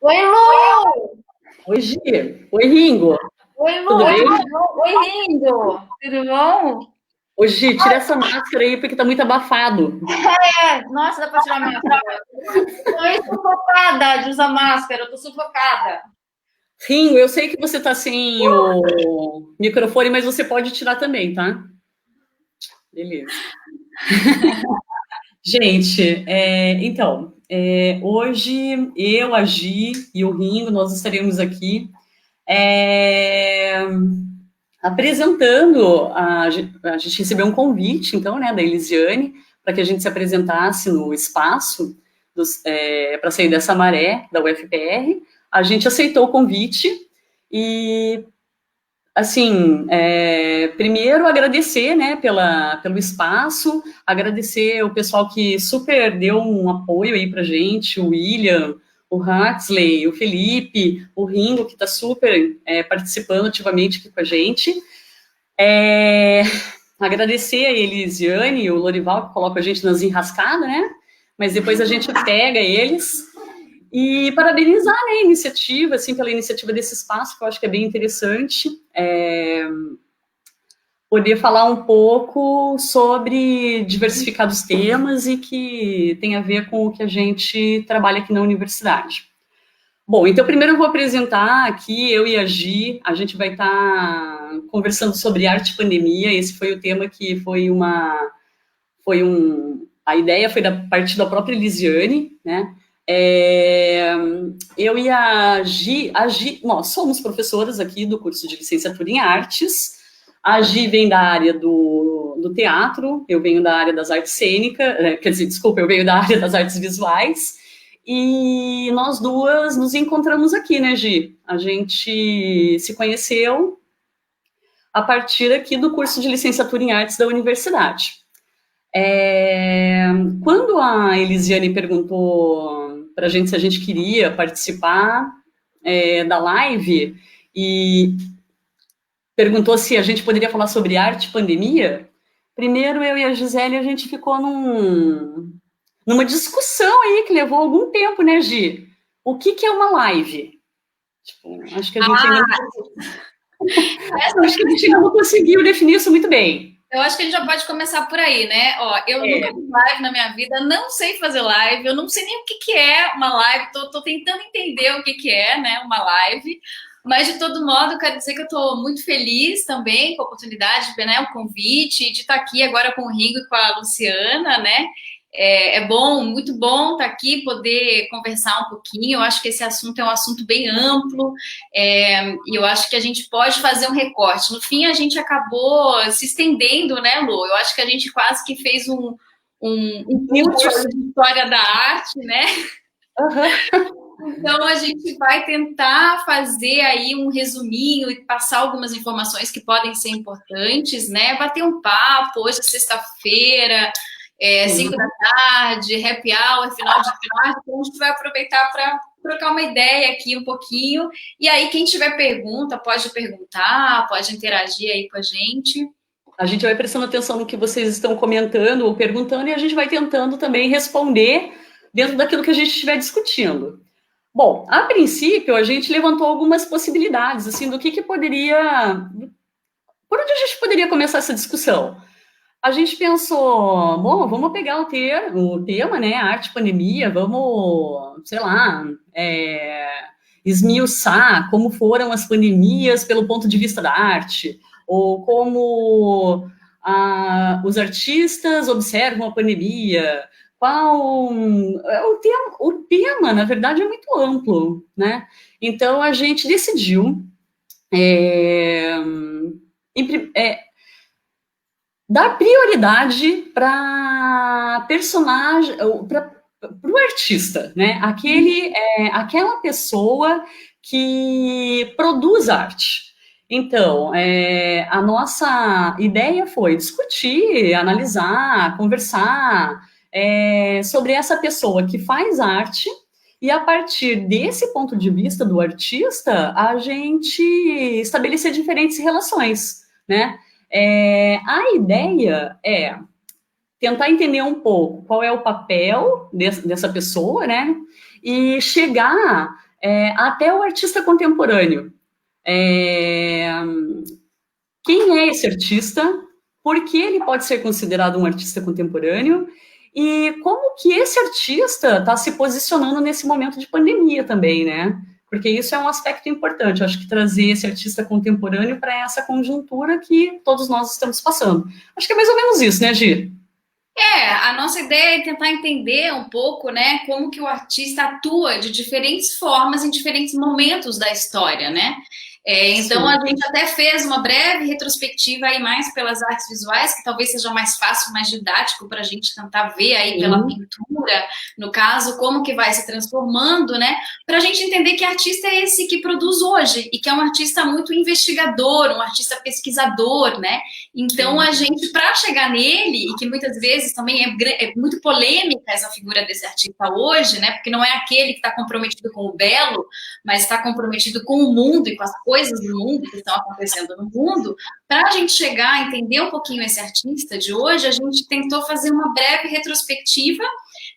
Oi, Lu! Oi, Gi. Oi, Ringo. Oi, Lu! Tudo bem? Oi, Lindo! Tudo bom? Oi, Gi, tira essa máscara aí porque tá muito abafado. Nossa, dá pra tirar a máscara. Tô meio sufocada de usar máscara, eu tô sufocada. Ringo, eu sei que você tá sem o microfone, mas você pode tirar também, tá? Beleza. Gente, hoje eu, a Gi e o Ringo, nós estaremos aqui é, apresentando, a gente recebeu um convite, então, né, da Elisiane, para que a gente se apresentasse no espaço para sair dessa maré da UFPR. A gente aceitou o convite e, assim, primeiro agradecer, né, pelo espaço, agradecer o pessoal que super deu um apoio aí para a gente, o William, o Huxley, o Felipe, o Ringo, que está super participando ativamente aqui com a gente. Agradecer a Elisiane e o Lorival, que colocam a gente nas enrascadas, né? Mas depois a gente pega eles. E parabenizar, né, a iniciativa, assim, pela iniciativa desse espaço, que eu acho que é bem interessante. Poder falar um pouco sobre diversificados temas e que tem a ver com o que a gente trabalha aqui na universidade. Bom, então primeiro eu vou apresentar aqui, eu e a Gi, a gente vai estar conversando sobre arte e pandemia, esse foi o tema que a ideia foi da partir da própria Elisiane, né? Eu e a Gi, nós somos professoras aqui do curso de licenciatura em artes, a Gi vem da área do teatro, eu venho da área das artes cênicas, quer dizer, desculpa, eu venho da área das artes visuais, e nós duas nos encontramos aqui, né, Gi? A gente se conheceu a partir aqui do curso de licenciatura em artes da universidade. Quando a Elisiane perguntou para a gente se a gente queria participar da live e perguntou se a gente poderia falar sobre arte e pandemia, primeiro eu e a Gisele, a gente ficou numa discussão aí que levou algum tempo, né, Gi? O que é uma live? Tipo, acho que a gente ainda não conseguiu definir isso muito bem. Eu acho que a gente já pode começar por aí, né? Ó, eu nunca fiz live na minha vida, não sei fazer live, eu não sei nem o que é uma live, tô tentando entender o que é, né, uma live. Mas, de todo modo, eu quero dizer que eu estou muito feliz também com a oportunidade, né, o convite, de estar aqui agora com o Ringo e com a Luciana, né? É bom, muito bom estar aqui, poder conversar um pouquinho. Eu acho que esse assunto é um assunto bem amplo, e eu acho que a gente pode fazer um recorte. No fim, a gente acabou se estendendo, né, Lu? Eu acho que a gente quase que fez um curso de história da arte, né? Então, a gente vai tentar fazer aí um resuminho e passar algumas informações que podem ser importantes, né? Bater um papo, hoje é sexta-feira, 5 da tarde, happy hour, final de tarde, então a gente vai aproveitar para trocar uma ideia aqui um pouquinho. E aí, quem tiver pergunta, pode perguntar, pode interagir aí com a gente. A gente vai prestando atenção no que vocês estão comentando ou perguntando e a gente vai tentando também responder dentro daquilo que a gente estiver discutindo. Bom, a princípio, a gente levantou algumas possibilidades, assim, do que poderia... Por onde a gente poderia começar essa discussão? A gente pensou, bom, vamos pegar o tema, né, arte e pandemia, vamos, sei lá, esmiuçar como foram as pandemias pelo ponto de vista da arte, ou como os artistas observam a pandemia, o tema, na verdade, é muito amplo, né? Então, a gente decidiu dar prioridade para personagem, para o artista, né? Aquela pessoa que produz arte. Então, a nossa ideia foi discutir, analisar, conversar sobre essa pessoa que faz arte e, a partir desse ponto de vista do artista, a gente estabelecer diferentes relações, né? A ideia é tentar entender um pouco qual é o papel dessa pessoa, né? E chegar até o artista contemporâneo. Quem é esse artista? Por que ele pode ser considerado um artista contemporâneo? E como que esse artista está se posicionando nesse momento de pandemia também, né? Porque isso é um aspecto importante, eu acho que trazer esse artista contemporâneo para essa conjuntura que todos nós estamos passando. Acho que é mais ou menos isso, né, Gi? A nossa ideia é tentar entender um pouco, né, como que o artista atua de diferentes formas em diferentes momentos da história, né? Então, Sim. a gente até fez uma breve retrospectiva aí mais pelas artes visuais, que talvez seja mais fácil, mais didático para a gente tentar ver aí pela pintura, no caso, como que vai se transformando, né? Para a gente entender que artista é esse que produz hoje e que é um artista muito investigador, um artista pesquisador, né? Então, a gente, para chegar nele, e que muitas vezes também é muito polêmica essa figura desse artista hoje, né? Porque não é aquele que está comprometido com o belo, mas está comprometido com o mundo e com as coisas do mundo que estão acontecendo no mundo. Para a gente chegar a entender um pouquinho esse artista de hoje, a gente tentou fazer uma breve retrospectiva,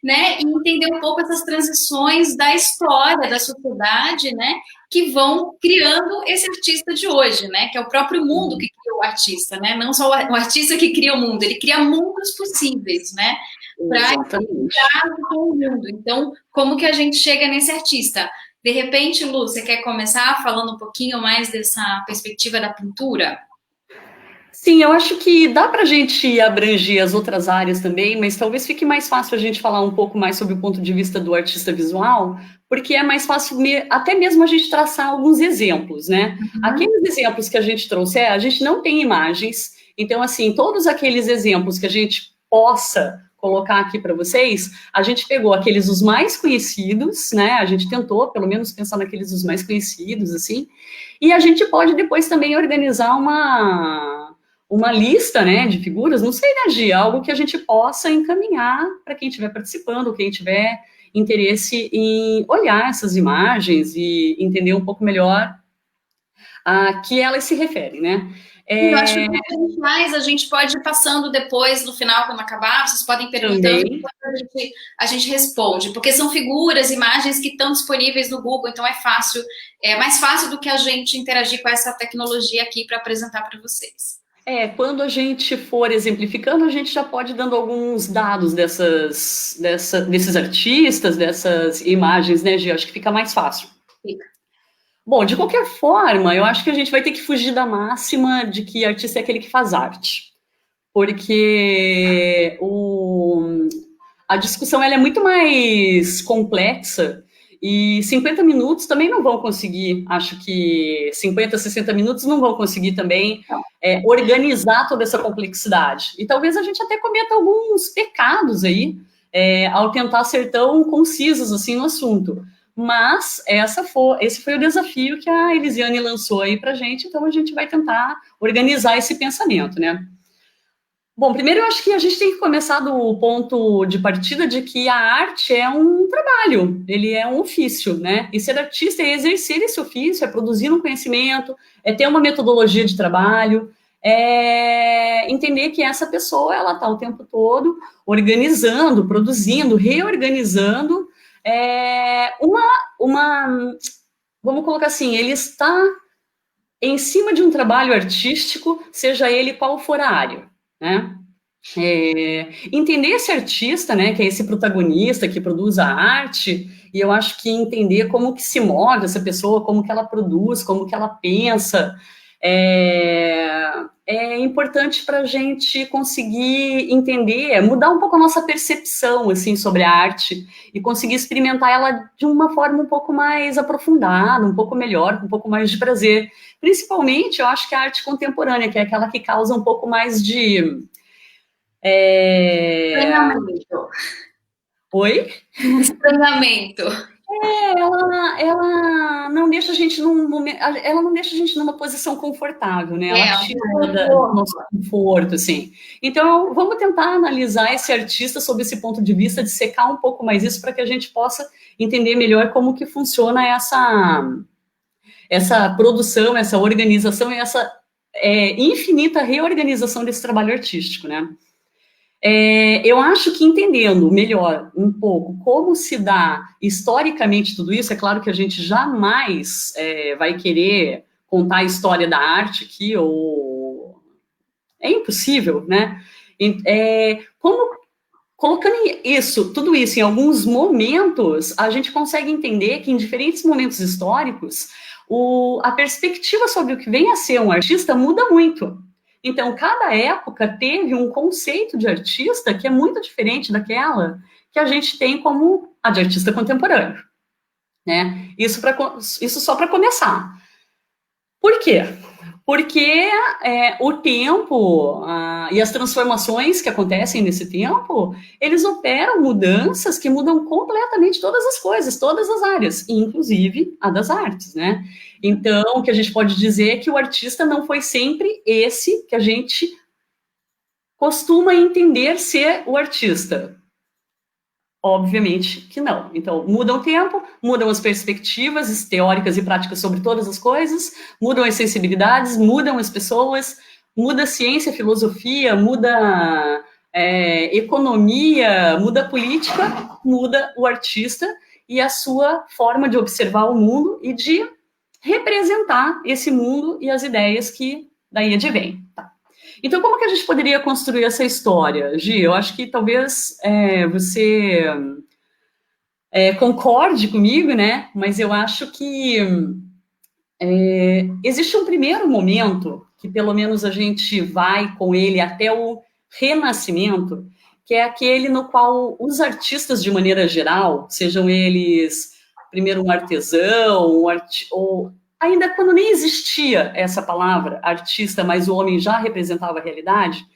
né, e entender um pouco essas transições da história, da sociedade, né, que vão criando esse artista de hoje, né, que é o próprio mundo que cria o artista, né, não só o artista que cria o mundo, ele cria mundos possíveis, né, para entrar com o mundo. Então, como que a gente chega nesse artista? De repente, Lu, você quer começar falando um pouquinho mais dessa perspectiva da pintura? Sim, eu acho que dá para a gente abranger as outras áreas também, mas talvez fique mais fácil a gente falar um pouco mais sobre o ponto de vista do artista visual, porque é mais fácil até mesmo a gente traçar alguns exemplos, né? Aqueles exemplos que a gente trouxe, a gente não tem imagens, então, assim, todos aqueles exemplos que a gente possa colocar aqui para vocês, a gente pegou aqueles os mais conhecidos, né? A gente tentou, pelo menos, pensar naqueles os mais conhecidos, assim, e a gente pode depois também organizar uma lista, né, de figuras, não sei, né, Gi, algo que a gente possa encaminhar para quem estiver participando, quem tiver interesse em olhar essas imagens e entender um pouco melhor a que elas se referem, né? Eu acho que a gente pode ir passando depois, no final, quando acabar, vocês podem perguntando e a gente responde, porque são figuras, imagens que estão disponíveis no Google, então é mais fácil do que a gente interagir com essa tecnologia aqui para apresentar para vocês. Quando a gente for exemplificando, a gente já pode ir dando alguns dados desses artistas, dessas imagens, né, Gi? Acho que fica mais fácil. Fica. Bom, de qualquer forma, eu acho que a gente vai ter que fugir da máxima de que artista é aquele que faz arte. Porque a discussão ela é muito mais complexa e 50 minutos também não vão conseguir, acho que 50, 60 minutos não vão conseguir também organizar toda essa complexidade. E talvez a gente até cometa alguns pecados aí ao tentar ser tão concisos assim no assunto. Mas esse foi o desafio que a Elisiane lançou aí para a gente, então a gente vai tentar organizar esse pensamento, né? Bom, primeiro eu acho que a gente tem que começar do ponto de partida de que a arte é um trabalho, ele é um ofício, né? E ser artista é exercer esse ofício, é produzir um conhecimento, é ter uma metodologia de trabalho, é entender que essa pessoa, ela está o tempo todo organizando, produzindo, reorganizando vamos colocar assim, ele está em cima de um trabalho artístico, seja ele qual for a área, né? Entender esse artista, né, que é esse protagonista que produz a arte, e eu acho que entender como que se move essa pessoa, como que ela produz, como que ela pensa, é importante para a gente conseguir entender, mudar um pouco a nossa percepção assim, sobre a arte e conseguir experimentar ela de uma forma um pouco mais aprofundada, um pouco melhor, com um pouco mais de prazer. Principalmente, eu acho que a arte contemporânea, que é aquela que causa um pouco mais de... Estranhamento. Oi? Estranhamento. Ela não deixa a gente ela não deixa a gente numa posição confortável, né? Ela tira do nosso conforto, assim. Então, vamos tentar analisar esse artista sob esse ponto de vista, de secar um pouco mais isso, para que a gente possa entender melhor como que funciona essa produção, essa organização e essa infinita reorganização desse trabalho artístico, né? Eu acho que entendendo melhor um pouco como se dá historicamente tudo isso, é claro que a gente jamais vai querer contar a história da arte aqui, ou é impossível, né? Como colocando isso, tudo isso em alguns momentos, a gente consegue entender que em diferentes momentos históricos, a perspectiva sobre o que vem a ser um artista muda muito. Então, cada época teve um conceito de artista que é muito diferente daquela que a gente tem como a de artista contemporâneo, né? Isso só para começar. Por quê? Porque o tempo e as transformações que acontecem nesse tempo, eles operam mudanças que mudam completamente todas as coisas, todas as áreas, inclusive a das artes, né? Então, o que a gente pode dizer é que o artista não foi sempre esse que a gente costuma entender ser o artista. Obviamente que não. Então, muda o tempo, mudam as perspectivas teóricas e práticas sobre todas as coisas, mudam as sensibilidades, mudam as pessoas, muda a ciência, a filosofia, muda economia, muda a política, muda o artista e a sua forma de observar o mundo e de representar esse mundo e as ideias que daí advêm. Tá? Então, como que a gente poderia construir essa história, Gi? Eu acho que talvez você concorde comigo, né? Mas eu acho que existe um primeiro momento que pelo menos a gente vai com ele até o Renascimento, que é aquele no qual os artistas, de maneira geral, sejam eles primeiro um artesão, ou ainda quando nem existia essa palavra, artista, mas o homem já representava a realidade,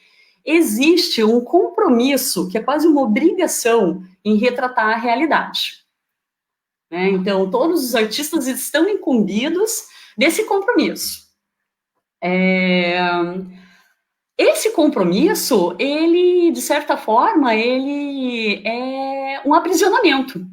existe um compromisso, que é quase uma obrigação, em retratar a realidade. Né? Então, todos os artistas estão incumbidos desse compromisso. Esse compromisso, ele, de certa forma, ele é um aprisionamento,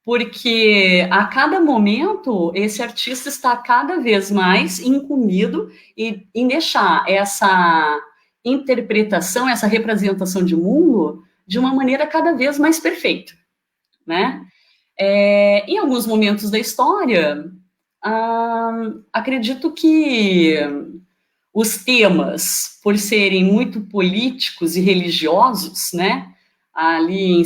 porque a cada momento esse artista está cada vez mais incumbido em deixar essa interpretação, essa representação de mundo de uma maneira cada vez mais perfeita, né? Em alguns momentos da história, acredito que os temas, por serem muito políticos e religiosos, né, ali em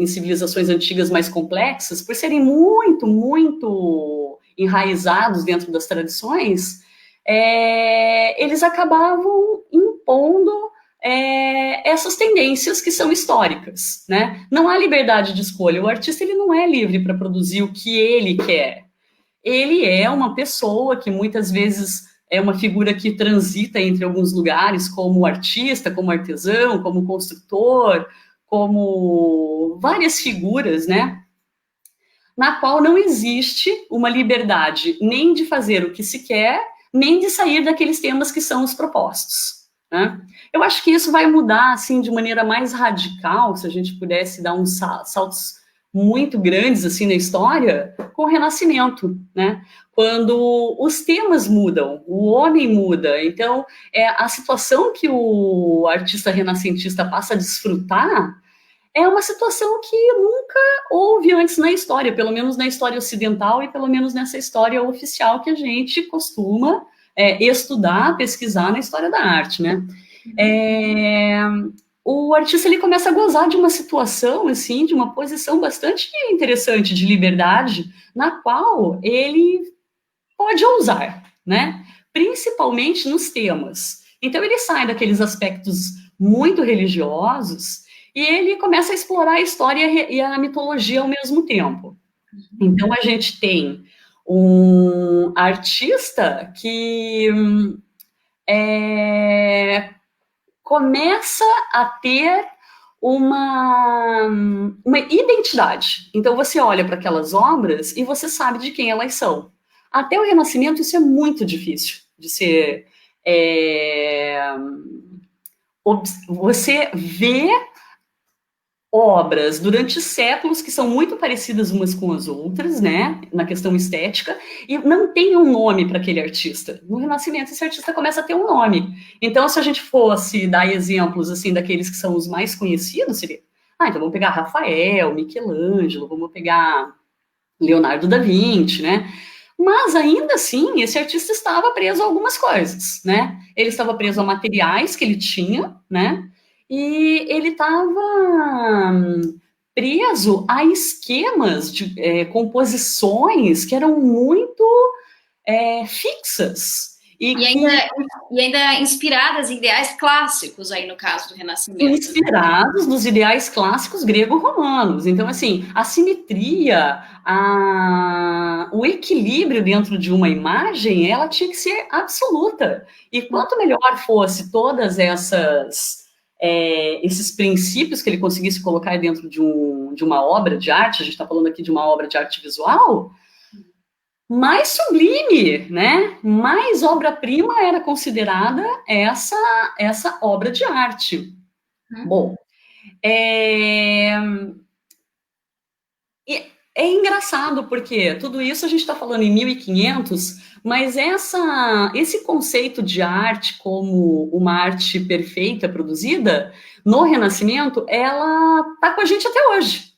civilizações antigas mais complexas, por serem muito, muito enraizados dentro das tradições, eles acabavam impondo essas tendências que são históricas, né? Não há liberdade de escolha. O artista ele não é livre para produzir o que ele quer. Ele é uma pessoa que muitas vezes é uma figura que transita entre alguns lugares, como artista, como artesão, como construtor, como várias figuras, né? Na qual não existe uma liberdade nem de fazer o que se quer, nem de sair daqueles temas que são os propostos, né? Eu acho que isso vai mudar, assim, de maneira mais radical, se a gente pudesse dar uns saltos muito grandes, assim, na história, com o Renascimento, né? Quando os temas mudam, o homem muda, então a situação que o artista renascentista passa a desfrutar é uma situação que nunca houve antes na história, pelo menos na história ocidental e pelo menos nessa história oficial que a gente costuma estudar, pesquisar na história da arte, né? O artista ele começa a gozar de uma situação, assim, de uma posição bastante interessante de liberdade, na qual ele pode ousar, né? Principalmente nos temas. Então ele sai daqueles aspectos muito religiosos e ele começa a explorar a história e a mitologia ao mesmo tempo. Então a gente tem um artista que começa a ter uma identidade. Então você olha para aquelas obras e você sabe de quem elas são. Até o Renascimento isso é muito difícil de ser... você vê obras durante séculos que são muito parecidas umas com as outras, né, na questão estética, e não tem um nome para aquele artista. No Renascimento, esse artista começa a ter um nome. Então, se a gente fosse dar exemplos, assim, daqueles que são os mais conhecidos, seria, então vamos pegar Rafael, Michelangelo, vamos pegar Leonardo da Vinci, né? Mas, ainda assim, esse artista estava preso a algumas coisas, né? Ele estava preso a materiais que ele tinha, né? E ele estava preso a esquemas de composições que eram muito fixas. E ainda inspiradas em ideais clássicos, aí no caso do Renascimento. Inspirados nos ideais clássicos grego-romanos. Então, assim, a simetria, o equilíbrio dentro de uma imagem, ela tinha que ser absoluta. E quanto melhor fosse todas esses princípios que ele conseguisse colocar dentro de uma obra de arte, a gente está falando aqui de uma obra de arte visual, mais sublime, né? Mais obra-prima era considerada essa obra de arte. Bom, é engraçado porque tudo isso a gente está falando em 1500, mas esse conceito de arte como uma arte perfeita produzida no Renascimento, ela está com a gente até hoje.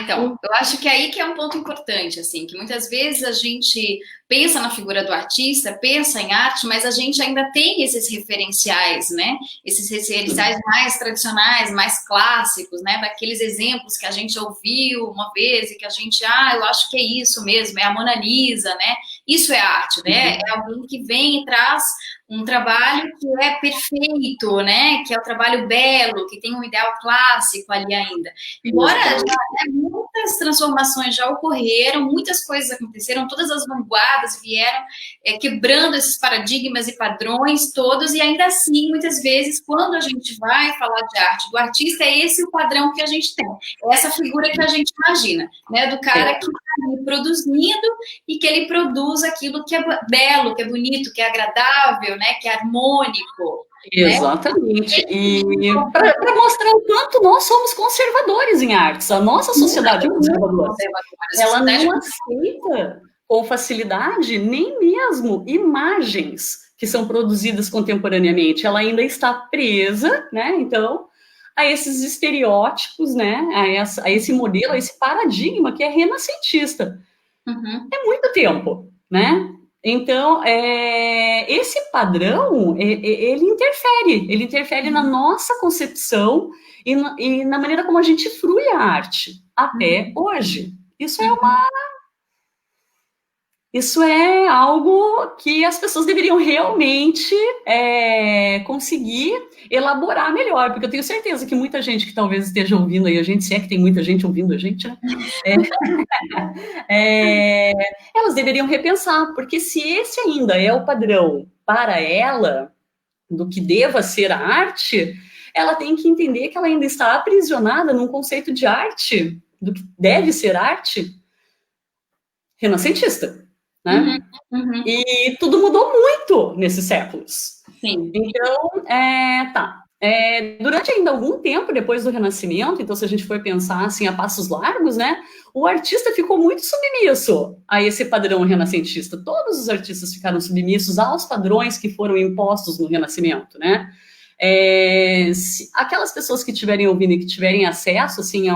Então, eu acho que aí que é um ponto importante, assim, que muitas vezes a gente pensa na figura do artista, pensa em arte, mas a gente ainda tem esses referenciais, né? Esses referenciais mais tradicionais, mais clássicos, né? Daqueles exemplos que a gente ouviu uma vez e que a gente, eu acho que é isso mesmo, é a Mona Lisa, né? Isso é arte, né? É alguém que vem e traz um trabalho que é perfeito, né? Que é o trabalho belo, que tem um ideal clássico ali ainda. Embora muitas transformações já ocorreram, muitas coisas aconteceram, todas as vanguardas vieram quebrando esses paradigmas e padrões todos, e ainda assim, muitas vezes, quando a gente vai falar de arte do artista, é esse o padrão que a gente tem, é essa figura que a gente imagina, né? Do cara que está produzindo e que ele produz aquilo que é belo, que é bonito, que é agradável, né? Que é harmônico. Exatamente. Né? E para mostrar o quanto nós somos conservadores em artes, a nossa sociedade é conservadora. Ela não aceita com facilidade nem mesmo imagens que são produzidas contemporaneamente. Ela ainda está presa, né? Então, a esses estereótipos, né? A esse modelo, a esse paradigma que é renascentista. É muito tempo, né? Então, esse padrão, ele interfere na nossa concepção e na maneira como a gente frui a arte, até hoje. Isso é algo que as pessoas deveriam realmente conseguir elaborar melhor, porque eu tenho certeza que muita gente que talvez esteja ouvindo aí a gente, se é que tem muita gente ouvindo a gente, né? Elas deveriam repensar, porque se esse ainda é o padrão para ela do que deva ser a arte, ela tem que entender que ela ainda está aprisionada num conceito de arte, do que deve ser arte, renascentista. Né? E tudo mudou muito nesses séculos. Sim. Então, durante ainda algum tempo depois do Renascimento, então se a gente for pensar assim a passos largos, né, o artista ficou muito submisso a esse padrão renascentista. Todos os artistas ficaram submissos aos padrões que foram impostos no Renascimento, né? Aquelas pessoas que estiverem ouvindo e que tiverem acesso assim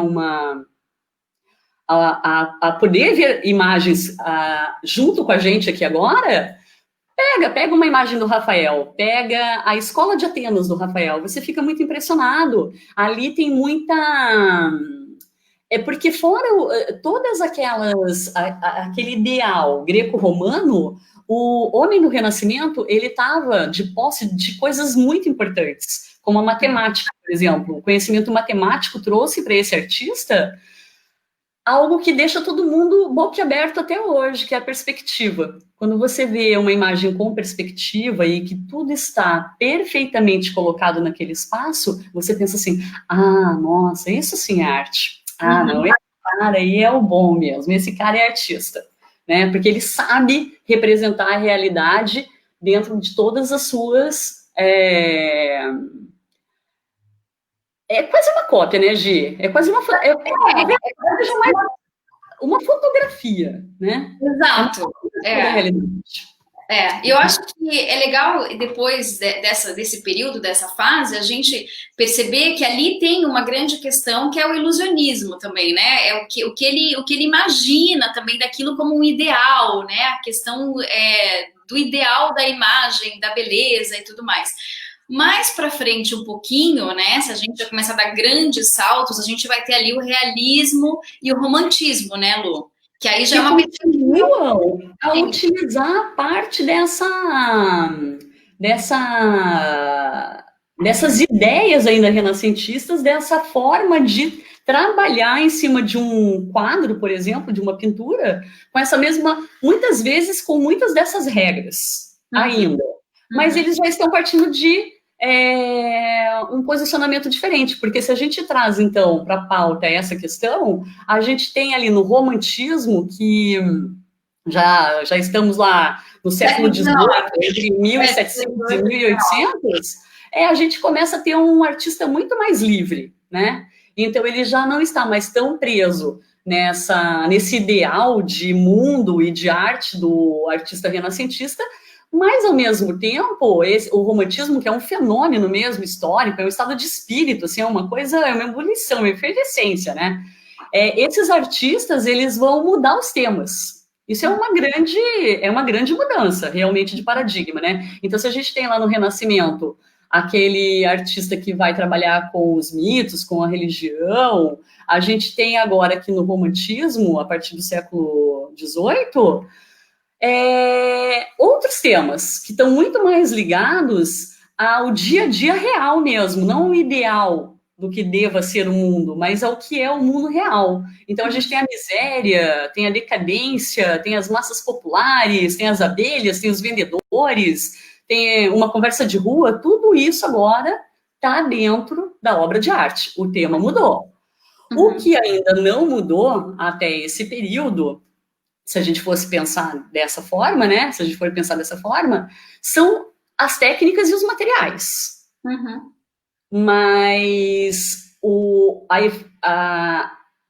a poder ver imagens junto com a gente aqui agora, pega uma imagem do Rafael, pega a Escola de Atenas do Rafael, você fica muito impressionado. Ali tem muita... porque fora todas aquele ideal greco-romano, o homem do Renascimento, ele estava de posse de coisas muito importantes, como a matemática, por exemplo. O conhecimento matemático trouxe para esse artista algo que deixa todo mundo boquiaberto até hoje, que é a perspectiva. Quando você vê uma imagem com perspectiva e que tudo está perfeitamente colocado naquele espaço, você pensa assim, nossa, isso sim é arte. Não, esse cara aí é o bom mesmo, esse cara é artista. Né? Porque ele sabe representar a realidade dentro de todas as suas... É quase uma cópia, né, Gi? É quase uma, uma fotografia, né? É uma Exato. fotografia da realidade. Eu acho que é legal, depois desse período, dessa fase, a gente perceber que ali tem uma grande questão que é o ilusionismo também, né? É o que ele imagina também daquilo como um ideal, né? A questão do ideal da imagem, da beleza e tudo mais. Mais para frente um pouquinho, né? Se a gente já começar a dar grandes saltos, a gente vai ter ali o realismo e o romantismo, né, Lu? Que aí já é uma continuam a utilizar parte dessas ideias ainda renascentistas, dessa forma de trabalhar em cima de um quadro, por exemplo, de uma pintura, com essa mesma, muitas vezes com muitas dessas regras ainda. Mas eles já estão partindo de um posicionamento diferente, porque se a gente traz, então, para a pauta essa questão, a gente tem ali no romantismo, que já estamos lá no século XVIII, entre 1700 e 1800, a gente começa a ter um artista muito mais livre, né? Então, ele já não está mais tão preso nesse ideal de mundo e de arte do artista renascentista, mas, ao mesmo tempo, o romantismo, que é um fenômeno mesmo histórico, é um estado de espírito, assim, é uma coisa, é uma ebulição, uma efervescência, né? Esses artistas, eles vão mudar os temas. Isso é uma grande mudança, realmente, de paradigma, né? Então, se a gente tem lá no Renascimento aquele artista que vai trabalhar com os mitos, com a religião, a gente tem agora aqui no romantismo, a partir do século XVIII, outros temas que estão muito mais ligados ao dia a dia real mesmo, não o ideal do que deva ser o mundo, mas ao que é o mundo real. Então a gente tem a miséria, tem a decadência, tem as massas populares, tem as abelhas, tem os vendedores, tem uma conversa de rua, tudo isso agora está dentro da obra de arte. O tema mudou. O que ainda não mudou até esse período, se a gente fosse pensar dessa forma, né? Se a gente for pensar dessa forma, são as técnicas e os materiais. Mas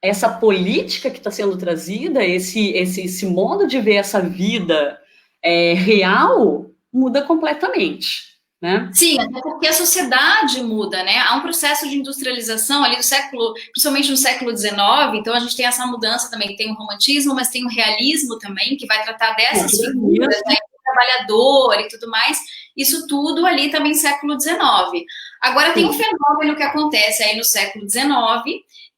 essa política que está sendo trazida, esse modo de ver essa vida real, muda completamente. Né? Sim, até porque a sociedade muda, né? Há um processo de industrialização ali do século, principalmente no século XIX, então a gente tem essa mudança também, tem o romantismo, mas tem o realismo também, que vai tratar dessas figuras, né? O trabalhador e tudo mais, isso tudo ali também século XIX. Agora tem um fenômeno que acontece aí no século XIX,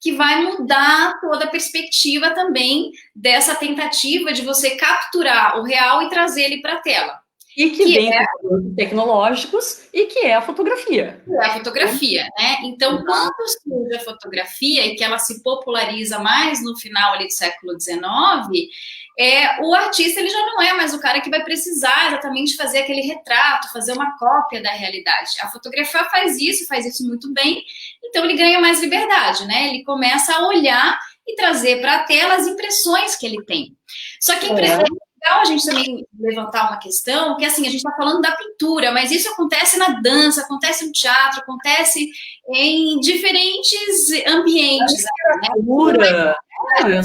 que vai mudar toda a perspectiva também dessa tentativa de você capturar o real e trazer ele para a tela. E que vem com tecnológicos e que é a fotografia. É a fotografia, né? Então, quando surge a fotografia e que ela se populariza mais no final ali do século XIX, o artista ele já não é mais o cara que vai precisar exatamente fazer aquele retrato, fazer uma cópia da realidade. A fotografia faz isso muito bem, então ele ganha mais liberdade, né? Ele começa a olhar e trazer para a tela as impressões que ele tem. Só que legal a gente também levantar uma questão, que assim, a gente está falando da pintura, mas isso acontece na dança, acontece no teatro, acontece em diferentes ambientes. Né?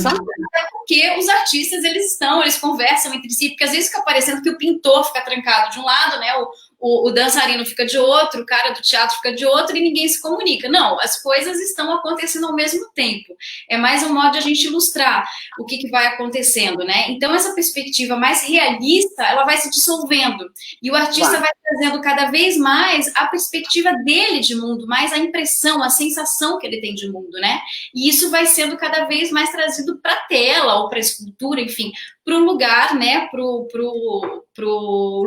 Porque os artistas, eles conversam entre si, porque às vezes fica parecendo que o pintor fica trancado de um lado, né? O dançarino fica de outro, o cara do teatro fica de outro e ninguém se comunica. Não, as coisas estão acontecendo ao mesmo tempo. É mais um modo de a gente ilustrar o que vai acontecendo, né? Então, essa perspectiva mais realista, ela vai se dissolvendo. E o artista vai trazendo cada vez mais a perspectiva dele de mundo, mais a impressão, a sensação que ele tem de mundo, né? E isso vai sendo cada vez mais trazido para a tela ou para a escultura, enfim, para o lugar, né? Pro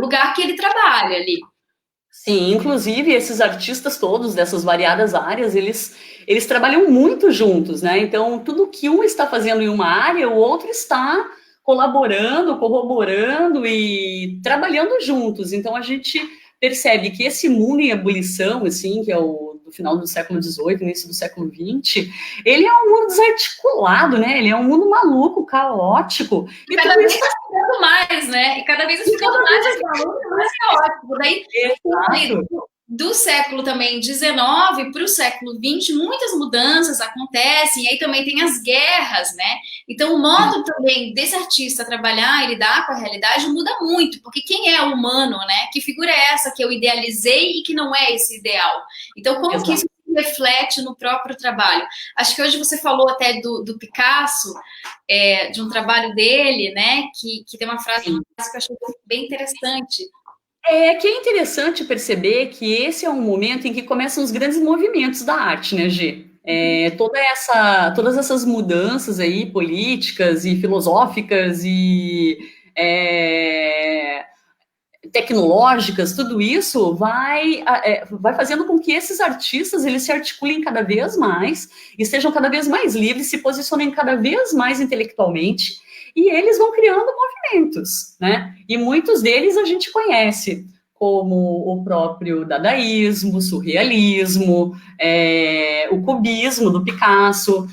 lugar que ele trabalha ali. Sim, inclusive esses artistas todos dessas variadas áreas, eles trabalham muito juntos, né? Então, tudo que um está fazendo em uma área, o outro está colaborando, corroborando e trabalhando juntos. Então, a gente percebe que esse mundo em ebulição, assim, que é do final do século XVIII, início do século XX, ele é um mundo desarticulado, né? Ele é um mundo maluco, caótico. E cada vez está ficando mais, né? E cada vez está ficando mais caótico. Daí, do século também XIX para o século XX, muitas mudanças acontecem, e aí também tem as guerras, né? Então, o modo também desse artista trabalhar e lidar com a realidade muda muito, porque quem é o humano, né? Que figura é essa que eu idealizei e que não é esse ideal? Então, como Exato. Que isso reflete no próprio trabalho? Acho que hoje você falou até do Picasso, de um trabalho dele, né? Que tem uma frase que eu achei bem interessante. Que é interessante perceber que esse é um momento em que começam os grandes movimentos da arte, né, Gê? Todas essas mudanças aí, políticas e filosóficas e tecnológicas, tudo isso vai fazendo com que esses artistas eles se articulem cada vez mais, estejam cada vez mais livres, se posicionem cada vez mais intelectualmente, e eles vão criando movimentos, né? E muitos deles a gente conhece, como o próprio dadaísmo, o surrealismo, o cubismo do Picasso,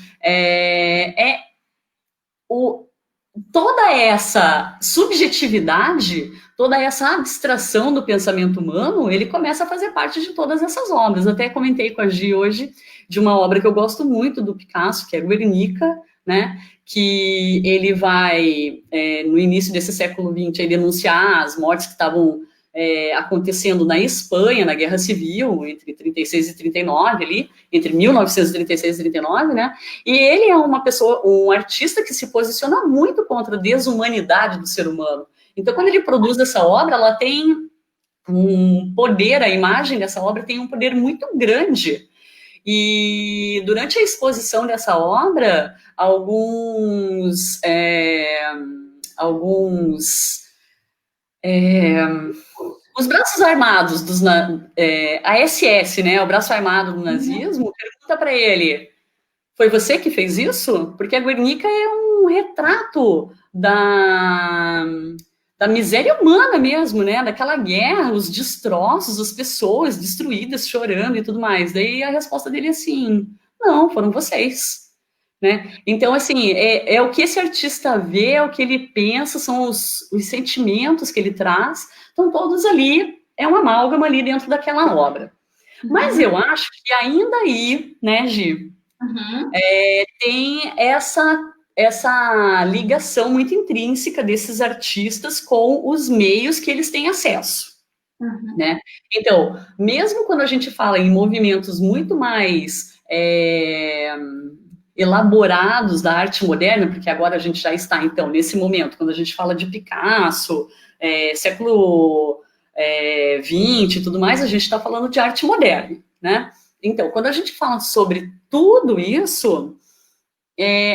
toda essa subjetividade, toda essa abstração do pensamento humano, ele começa a fazer parte de todas essas obras. Até comentei com a Gi hoje de uma obra que eu gosto muito do Picasso, que é Guernica, né? Que ele vai, no início desse século XX, aí, denunciar as mortes que estavam acontecendo na Espanha, na Guerra Civil, entre 36 e 39, ali, entre 1936 e 39, né? E ele é um artista que se posiciona muito contra a desumanidade do ser humano. Então, quando ele produz essa obra, ela tem um poder, a imagem dessa obra tem um poder muito grande. E durante a exposição dessa obra, os braços armados a SS, né, o braço armado do nazismo, pergunta para ele: foi você que fez isso? Porque a Guernica é um retrato da miséria humana mesmo, né, daquela guerra, os destroços, as pessoas destruídas, chorando e tudo mais. Daí a resposta dele é assim: não, foram vocês. Né? Então, assim, é o que esse artista vê, é o que ele pensa, são os sentimentos que ele traz, estão todos ali, é uma amálgama ali dentro daquela obra. Mas eu acho que ainda aí, né, Gi, tem essa ligação muito intrínseca desses artistas com os meios que eles têm acesso. Né? Então, mesmo quando a gente fala em movimentos muito mais elaborados da arte moderna, porque agora a gente já está, então, nesse momento, quando a gente fala de Picasso, século XX e tudo mais, a gente está falando de arte moderna, né? Então, quando a gente fala sobre tudo isso,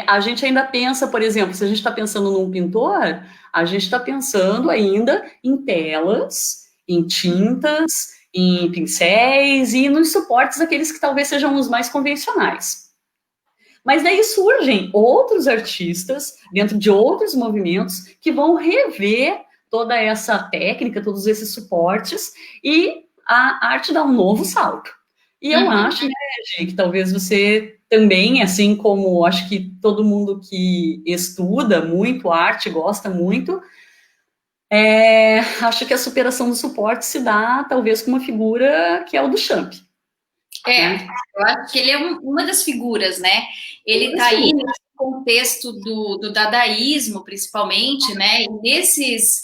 a gente ainda pensa, por exemplo, se a gente está pensando num pintor, a gente está pensando ainda em telas, em tintas, em pincéis e nos suportes, aqueles que talvez sejam os mais convencionais. Mas daí surgem outros artistas, dentro de outros movimentos, que vão rever toda essa técnica, todos esses suportes, e a arte dá um novo salto. E eu acho, né, Gi, que talvez você também, assim como acho que todo mundo que estuda muito arte, gosta muito, acho que a superação do suporte se dá, talvez, com uma figura que é o Duchamp. Eu acho que ele é uma das figuras, né? Ele está aí nesse contexto do dadaísmo, principalmente, né? E nesses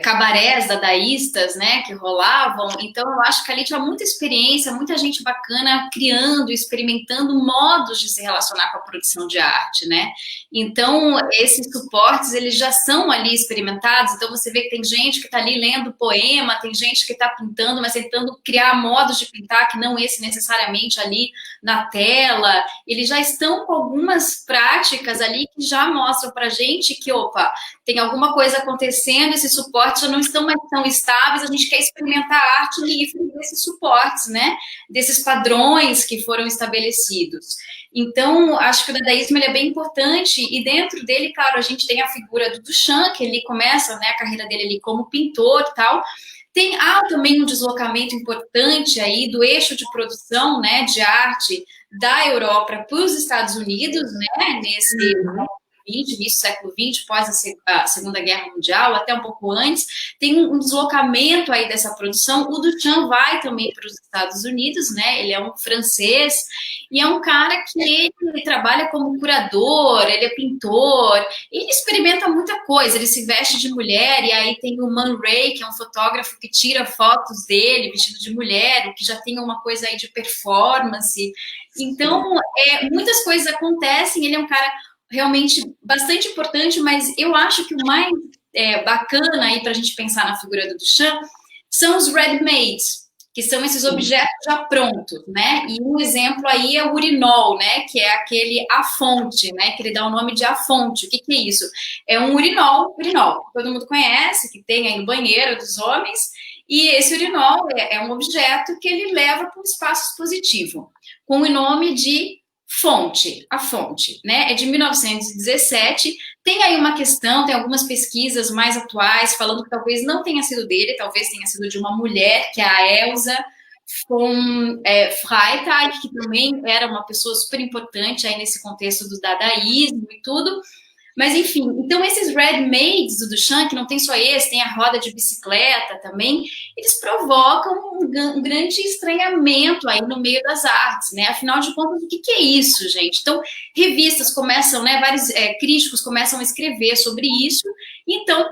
cabarés dadaístas, né, que rolavam. Então, eu acho que ali tinha muita experiência, muita gente bacana criando, experimentando modos de se relacionar com a produção de arte, né? Então, esses suportes, eles já são ali experimentados. Então, você vê que tem gente que está ali lendo poema, tem gente que está pintando, mas tentando criar modos de pintar que não esse necessariamente ali na tela. Eles já estão com algumas práticas ali que já mostram para a gente que, opa, tem alguma coisa acontecendo, esses suportes já não estão mais tão estáveis, a gente quer experimentar a arte livre desses suportes, né? Desses padrões que foram estabelecidos. Então, acho que o dadaísmo ele é bem importante, e dentro dele, claro, a gente tem a figura do Duchamp, que ele começa, né, a carreira dele ali como pintor e tal. Há também um deslocamento importante aí do eixo de produção, né, de arte da Europa para os Estados Unidos, né, nesse XX, início do século XX, pós a Segunda Guerra Mundial, até um pouco antes, tem um deslocamento aí dessa produção. O Duchamp vai também para os Estados Unidos, né? Ele é um francês e é um cara que ele trabalha como curador, ele é pintor, ele experimenta muita coisa, ele se veste de mulher e aí tem o Man Ray, que é um fotógrafo que tira fotos dele vestido de mulher, o que já tem uma coisa aí de performance. Então, muitas coisas acontecem, ele é um cara realmente bastante importante, mas eu acho que o mais bacana aí para a gente pensar na figura do Duchamp são os ready-mades, que são esses objetos já prontos, né? E um exemplo aí é o urinol, né? Que é aquele a fonte, né? Que ele dá o nome de a fonte. O que é isso? É um urinol, todo mundo conhece, que tem aí no banheiro dos homens, e esse urinol é um objeto que ele leva para um espaço expositivo, com o nome de fonte, a fonte, né? É de 1917. Tem aí uma questão, tem algumas pesquisas mais atuais falando que talvez não tenha sido dele, talvez tenha sido de uma mulher, que é a Elsa von Freytag, que também era uma pessoa super importante aí nesse contexto do dadaísmo e tudo. Mas, enfim, então esses ready-mades do Duchamp, que não tem só esse, tem a roda de bicicleta também, eles provocam um grande estranhamento aí no meio das artes, né? Afinal de contas, o que é isso, gente? Então, revistas começam, né, vários críticos começam a escrever sobre isso, então,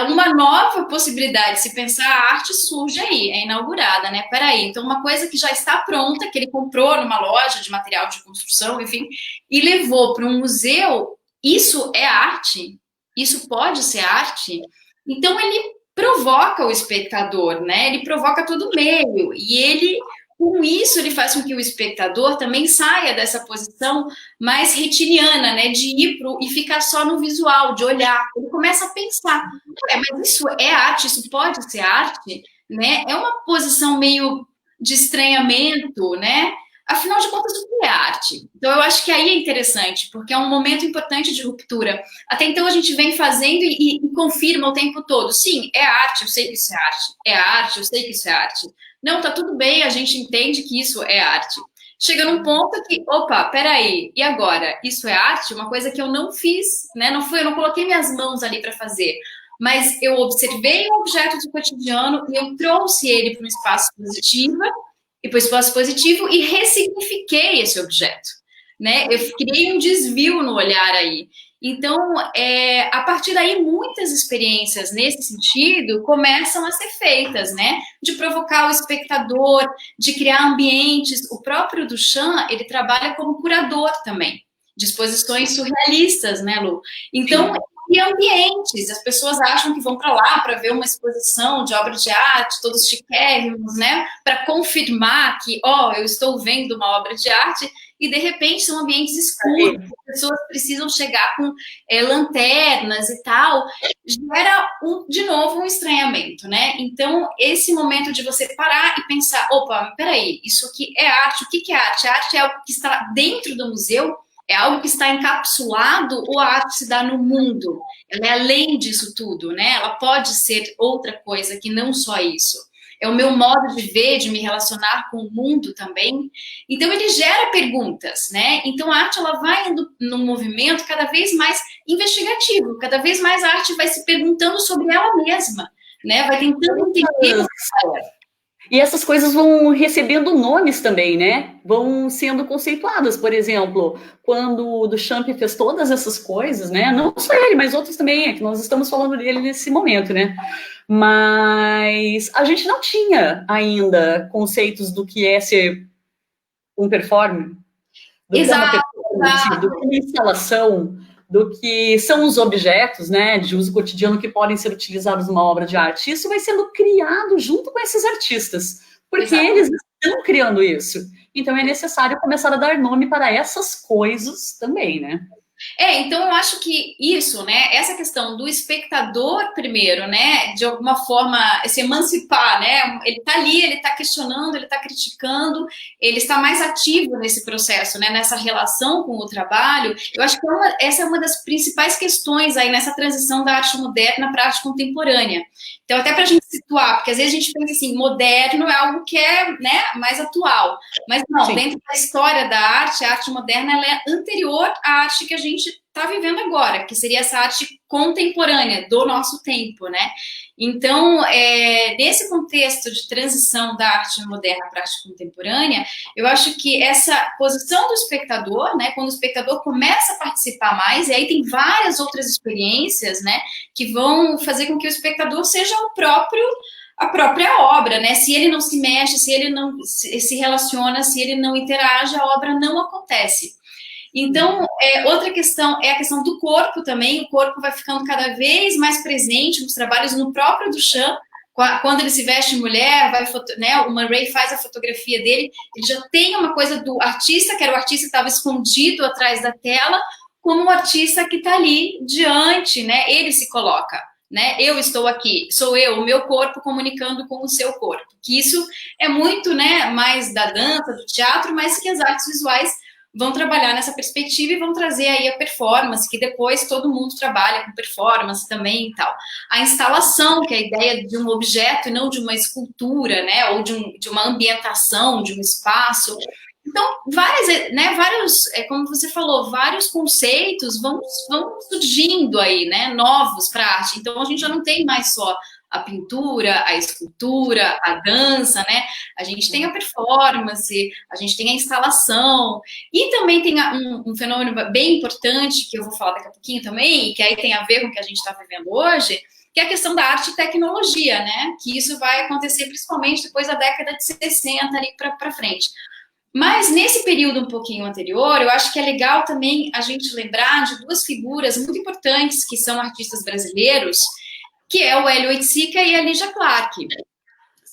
uma nova possibilidade de se pensar a arte surge aí, é inaugurada, né? Peraí, então uma coisa que já está pronta, que ele comprou numa loja de material de construção, enfim, e levou para um museu. Isso é arte? Isso pode ser arte? Então, ele provoca o espectador, né? Ele provoca todo o meio. E ele, com isso, ele faz com que o espectador também saia dessa posição mais retiniana, né? De ir e ficar só no visual, de olhar. Ele começa a pensar, mas isso é arte? Isso pode ser arte? Né? É uma posição meio de estranhamento, né? Afinal de contas, o que é arte? Então, eu acho que aí é interessante, porque é um momento importante de ruptura. Até então, a gente vem fazendo e confirma o tempo todo. Sim, é arte, eu sei que isso é arte. É arte, eu sei que isso é arte. Não, tá tudo bem, a gente entende que isso é arte. Chega num ponto que, opa, peraí, e agora? Isso é arte? Uma coisa que eu não fiz, né? Eu não coloquei minhas mãos ali para fazer. Mas eu observei um objeto do cotidiano e eu trouxe ele para um espaço positivo, e para o espaço positivo e ressignifiquei esse objeto, né? Eu criei um desvio no olhar aí. Então, a partir daí, muitas experiências nesse sentido começam a ser feitas, né? De provocar o espectador, de criar ambientes. O próprio Duchamp, ele trabalha como curador também, de exposições surrealistas, né, Lu? Então, e ambientes, as pessoas acham que vão para lá para ver uma exposição de obra de arte, todos chiquérrimos, né? Para confirmar que, eu estou vendo uma obra de arte, e de repente são ambientes escuros, as pessoas precisam chegar com lanternas e tal, gera de novo um estranhamento, né? Então, esse momento de você parar e pensar, opa, peraí, isso aqui é arte, o que é arte? A arte é algo que está dentro do museu? É algo que está encapsulado ou a arte se dá no mundo? Ela é além disso tudo, né? Ela pode ser outra coisa que não só isso. É o meu modo de ver, de me relacionar com o mundo também. Então, ele gera perguntas, né? Então, a arte ela vai indo num movimento cada vez mais investigativo. Cada vez mais a arte vai se perguntando sobre ela mesma, né? Vai tentando entender. E essas coisas vão recebendo nomes também, né? Vão sendo conceituadas. Por exemplo, quando o Duchamp fez todas essas coisas, né? Não só ele, mas outros também, que nós estamos falando dele nesse momento, né? Mas a gente não tinha ainda conceitos do que é ser um performer, do que é uma performance, do que é uma instalação, do que são os objetos, né, de uso cotidiano que podem ser utilizados numa obra de arte. Isso vai sendo criado junto com esses artistas, porque eles estão criando isso. Então é necessário começar a dar nome para essas coisas também, né? Então eu acho que isso, né, essa questão do espectador primeiro, né, de alguma forma se emancipar, né, ele tá ali, ele tá questionando, ele tá criticando, ele está mais ativo nesse processo, né, nessa relação com o trabalho. Eu acho que essa é uma das principais questões aí nessa transição da arte moderna para a arte contemporânea. Então, até para a gente situar, porque às vezes a gente pensa assim, moderno é algo que é, né, mais atual, mas não, dentro da história da arte, a arte moderna ela é anterior à arte que a gente gente está vivendo agora, que seria essa arte contemporânea do nosso tempo, né? Então, nesse contexto de transição da arte moderna para a arte contemporânea, eu acho que essa posição do espectador, né, quando o espectador começa a participar mais, e aí tem várias outras experiências, né, que vão fazer com que o espectador seja a própria obra, né? Se ele não se mexe, se ele não se relaciona, se ele não interage, a obra não acontece. Então, outra questão é a questão do corpo também. O corpo vai ficando cada vez mais presente nos trabalhos, no próprio Duchamp. Quando ele se veste mulher, né, o Man Ray faz a fotografia dele, ele já tem uma coisa do artista, que era o artista que estava escondido atrás da tela, como o artista que está ali diante, né? Ele se coloca, né? Eu estou aqui, sou eu, o meu corpo comunicando com o seu corpo. Que isso é muito, né, mais da dança, do teatro, mas que as artes visuais vão trabalhar nessa perspectiva e vão trazer aí a performance, que depois todo mundo trabalha com performance também e tal. A instalação, que é a ideia de um objeto e não de uma escultura, né, ou de uma ambientação, de um espaço. Então, vários, como você falou, vários conceitos vão surgindo aí, né, novos para a arte. Então, a gente já não tem mais só a pintura, a escultura, a dança, né? A gente tem a performance, a gente tem a instalação, e também tem um fenômeno bem importante, que eu vou falar daqui a pouquinho também, e que aí tem a ver com o que a gente está vivendo hoje, que é a questão da arte e tecnologia, né? Que isso vai acontecer principalmente depois da década de 60 ali para frente. Mas nesse período um pouquinho anterior, eu acho que é legal também a gente lembrar de duas figuras muito importantes que são artistas brasileiros, que é o Hélio Oiticica e a Lígia Clark.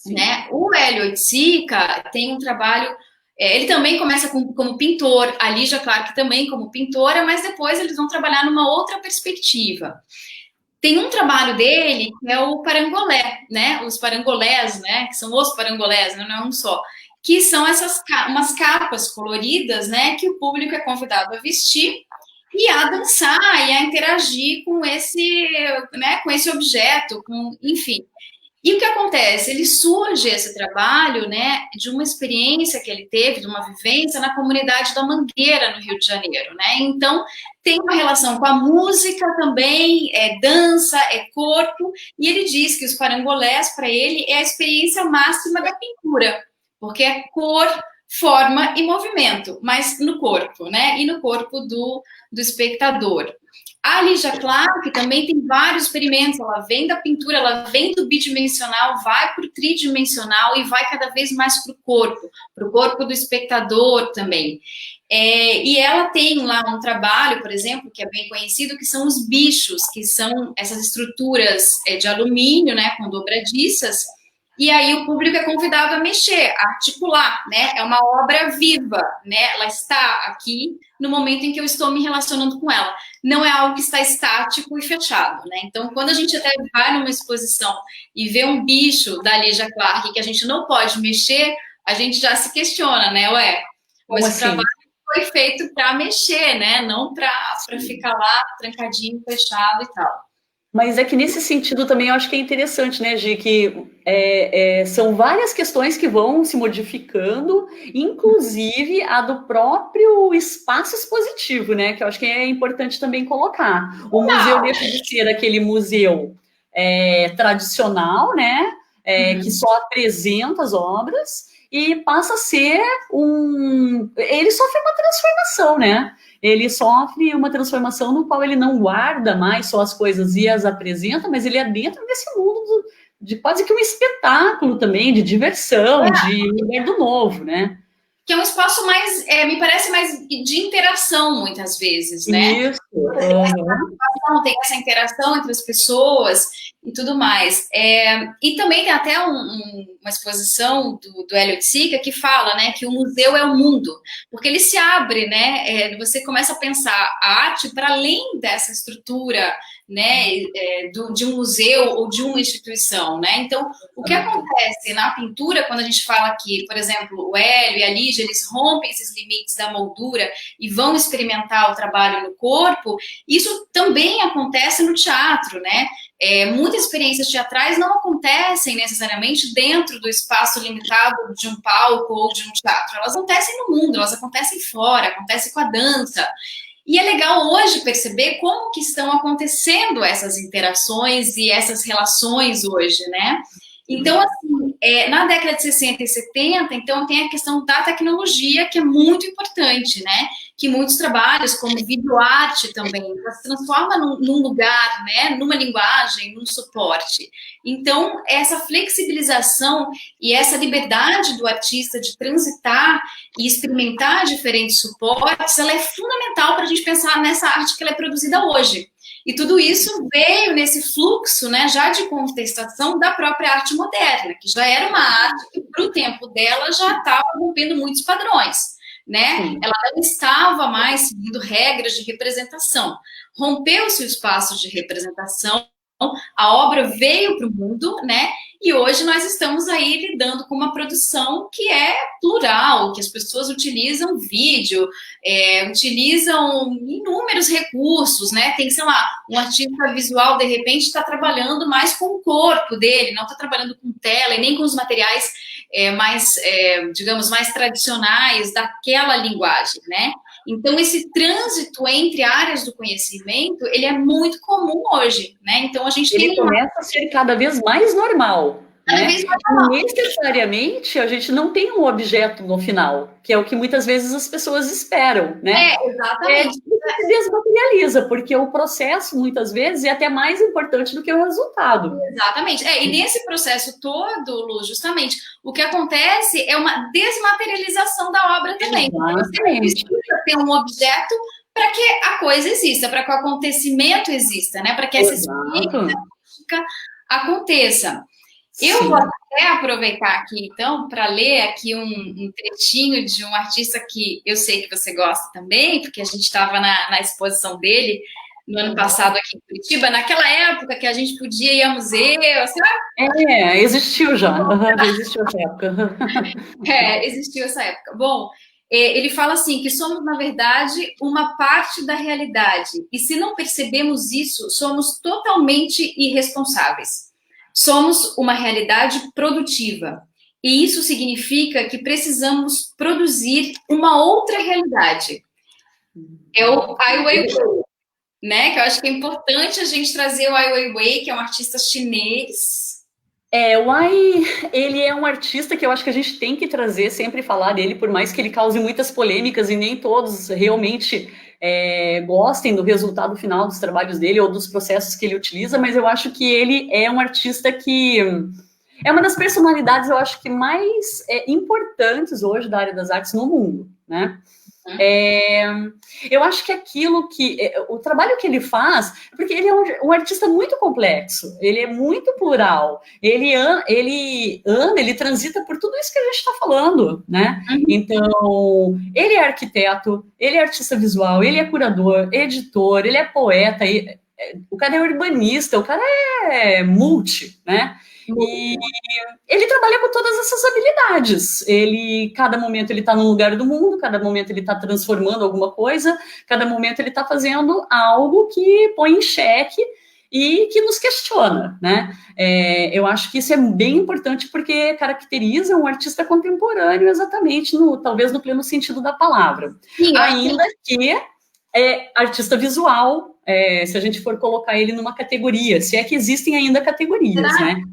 Né? O Hélio Oiticica tem um trabalho... ele também começa como pintor, a Lígia Clark também como pintora, mas depois eles vão trabalhar numa outra perspectiva. Tem um trabalho dele que é o parangolé, né? Os parangolés, né? Que são os parangolés, né? Não é um só. Que são umas capas coloridas, né? Que o público é convidado a vestir e a dançar e a interagir com esse objeto, enfim. E o que acontece? Ele surge, esse trabalho, né, de uma experiência que ele teve, de uma vivência na comunidade da Mangueira, no Rio de Janeiro, né? Então, tem uma relação com a música também, dança, corpo, e ele diz que os parangolés, para ele, é a experiência máxima da pintura, porque é cor, forma e movimento, mas no corpo, né? E no corpo do espectador. A Lígia Clark também tem vários experimentos, ela vem da pintura, ela vem do bidimensional, vai para o tridimensional e vai cada vez mais para o corpo do espectador também. E ela tem lá um trabalho, por exemplo, que é bem conhecido, que são os bichos, que são essas estruturas de alumínio, né, com dobradiças, e aí o público é convidado a mexer, a articular, né? É uma obra viva, né? Ela está aqui no momento em que eu estou me relacionando com ela. Não é algo que está estático e fechado, né? Então, quando a gente até vai numa exposição e vê um bicho da Lígia Clark que a gente não pode mexer, a gente já se questiona, né? Mas o trabalho foi feito para mexer, né? Não para ficar lá trancadinho, fechado e tal. Mas é que nesse sentido também eu acho que é interessante, né, Gi, que são várias questões que vão se modificando, inclusive a do próprio espaço expositivo, né, que eu acho que é importante também colocar. O museu deixa de ser aquele museu tradicional, né, que só apresenta as obras, e passa a ser ele sofre uma transformação, né? Ele sofre uma transformação no qual ele não guarda mais só as coisas e as apresenta, mas ele é dentro desse mundo de quase que um espetáculo também, de diversão, de lugar do novo, né? Que é um espaço mais, me parece mais de interação, muitas vezes, né? Isso. Tem essa interação entre as pessoas e tudo mais. E também tem até uma exposição do Hélio Oiticica que fala, né, que o museu é o mundo, porque ele se abre, né? Você começa a pensar a arte para além dessa estrutura, né, de um museu ou de uma instituição, né? Então, o que acontece na pintura, quando a gente fala aqui, por exemplo, o Hélio e a Lígia, eles rompem esses limites da moldura e vão experimentar o trabalho no corpo, isso também acontece no teatro, né? Muitas experiências teatrais não acontecem necessariamente dentro do espaço limitado de um palco ou de um teatro, elas acontecem no mundo, elas acontecem fora, acontecem com a dança. E é legal hoje perceber como que estão acontecendo essas interações e essas relações hoje, né? Então, assim, na década de 60 e 70, então tem a questão da tecnologia, que é muito importante, né? Que muitos trabalhos, como videoarte também, se transforma num lugar, né? Numa linguagem, num suporte. Então, essa flexibilização e essa liberdade do artista de transitar e experimentar diferentes suportes, ela é fundamental para a gente pensar nessa arte que ela é produzida hoje. E tudo isso veio nesse fluxo, né, já de contestação da própria arte moderna, que já era uma arte que, para o tempo dela, já estava rompendo muitos padrões, né? Ela não estava mais seguindo regras de representação. Rompeu-se o espaço de representação, a obra veio para o mundo, né? E hoje nós estamos aí lidando com uma produção que é plural, que as pessoas utilizam vídeo, utilizam inúmeros recursos, né? Tem, sei lá, um artista visual, de repente, está trabalhando mais com o corpo dele, não está trabalhando com tela e nem com os materiais digamos, mais tradicionais daquela linguagem, né? Então, esse trânsito entre áreas do conhecimento, ele é muito comum hoje, né? Então, a gente ele começa a ser cada vez mais normal. Né? Necessariamente, a gente não tem um objeto no final, que é o que muitas vezes as pessoas esperam, né? Exatamente. Se desmaterializa, porque o processo, muitas vezes, é até mais importante do que o resultado. Exatamente. E nesse processo todo, Lu, justamente, o que acontece é uma desmaterialização da obra também. Você precisa ter um objeto para que a coisa exista, para que o acontecimento exista, né? Para que essa experiência aconteça. Eu vou até aproveitar aqui, então, para ler aqui um trechinho de um artista que eu sei que você gosta também, porque a gente estava na exposição dele no ano passado aqui em Curitiba, naquela época que a gente podia ir a museu, sabe? Existiu já, existiu essa época. Existiu essa época. Bom, ele fala assim, que somos, na verdade, uma parte da realidade, e se não percebemos isso, somos totalmente irresponsáveis. Somos uma realidade produtiva. E isso significa que precisamos produzir uma outra realidade. É o Ai Weiwei, né? Que eu acho que é importante a gente trazer o Ai Weiwei, que é um artista chinês. O Ai, ele é um artista que eu acho que a gente tem que trazer, sempre falar dele, por mais que ele cause muitas polêmicas e nem todos realmente gostem do resultado final dos trabalhos dele ou dos processos que ele utiliza, mas eu acho que ele é um artista que é uma das personalidades, eu acho que mais importantes hoje da área das artes no mundo, né? Eu acho que aquilo que o trabalho que ele faz, porque ele é um artista muito complexo, ele é muito plural, ele transita por tudo isso que a gente está falando, né? Então, ele é arquiteto, ele é artista visual, ele é curador, editor, ele é poeta, o cara é urbanista, o cara é multi, né? E ele trabalha com todas essas habilidades. Cada momento ele está num lugar do mundo, cada momento ele está transformando alguma coisa, cada momento ele está fazendo algo que põe em xeque e que nos questiona, né? Eu acho que isso é bem importante porque caracteriza um artista contemporâneo exatamente, talvez no pleno sentido da palavra. Sim, ainda que artista visual, se a gente for colocar ele numa categoria, se é que existem ainda categorias, né?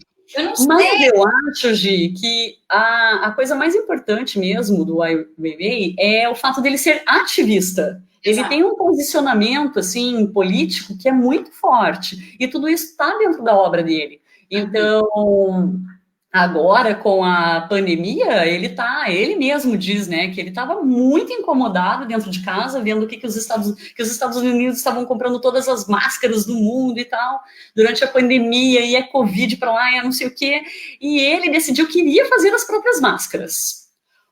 Mas eu acho, Gi, que a coisa mais importante mesmo do Ai Weiwei é o fato dele ser ativista. Ele tem um posicionamento assim político que é muito forte e tudo isso está dentro da obra dele. Então, agora com a pandemia, ele mesmo diz, né, que ele estava muito incomodado dentro de casa, vendo que os Estados Unidos estavam comprando todas as máscaras do mundo e tal, durante a pandemia, e Covid para lá, não sei o quê, e ele decidiu que iria fazer as próprias máscaras.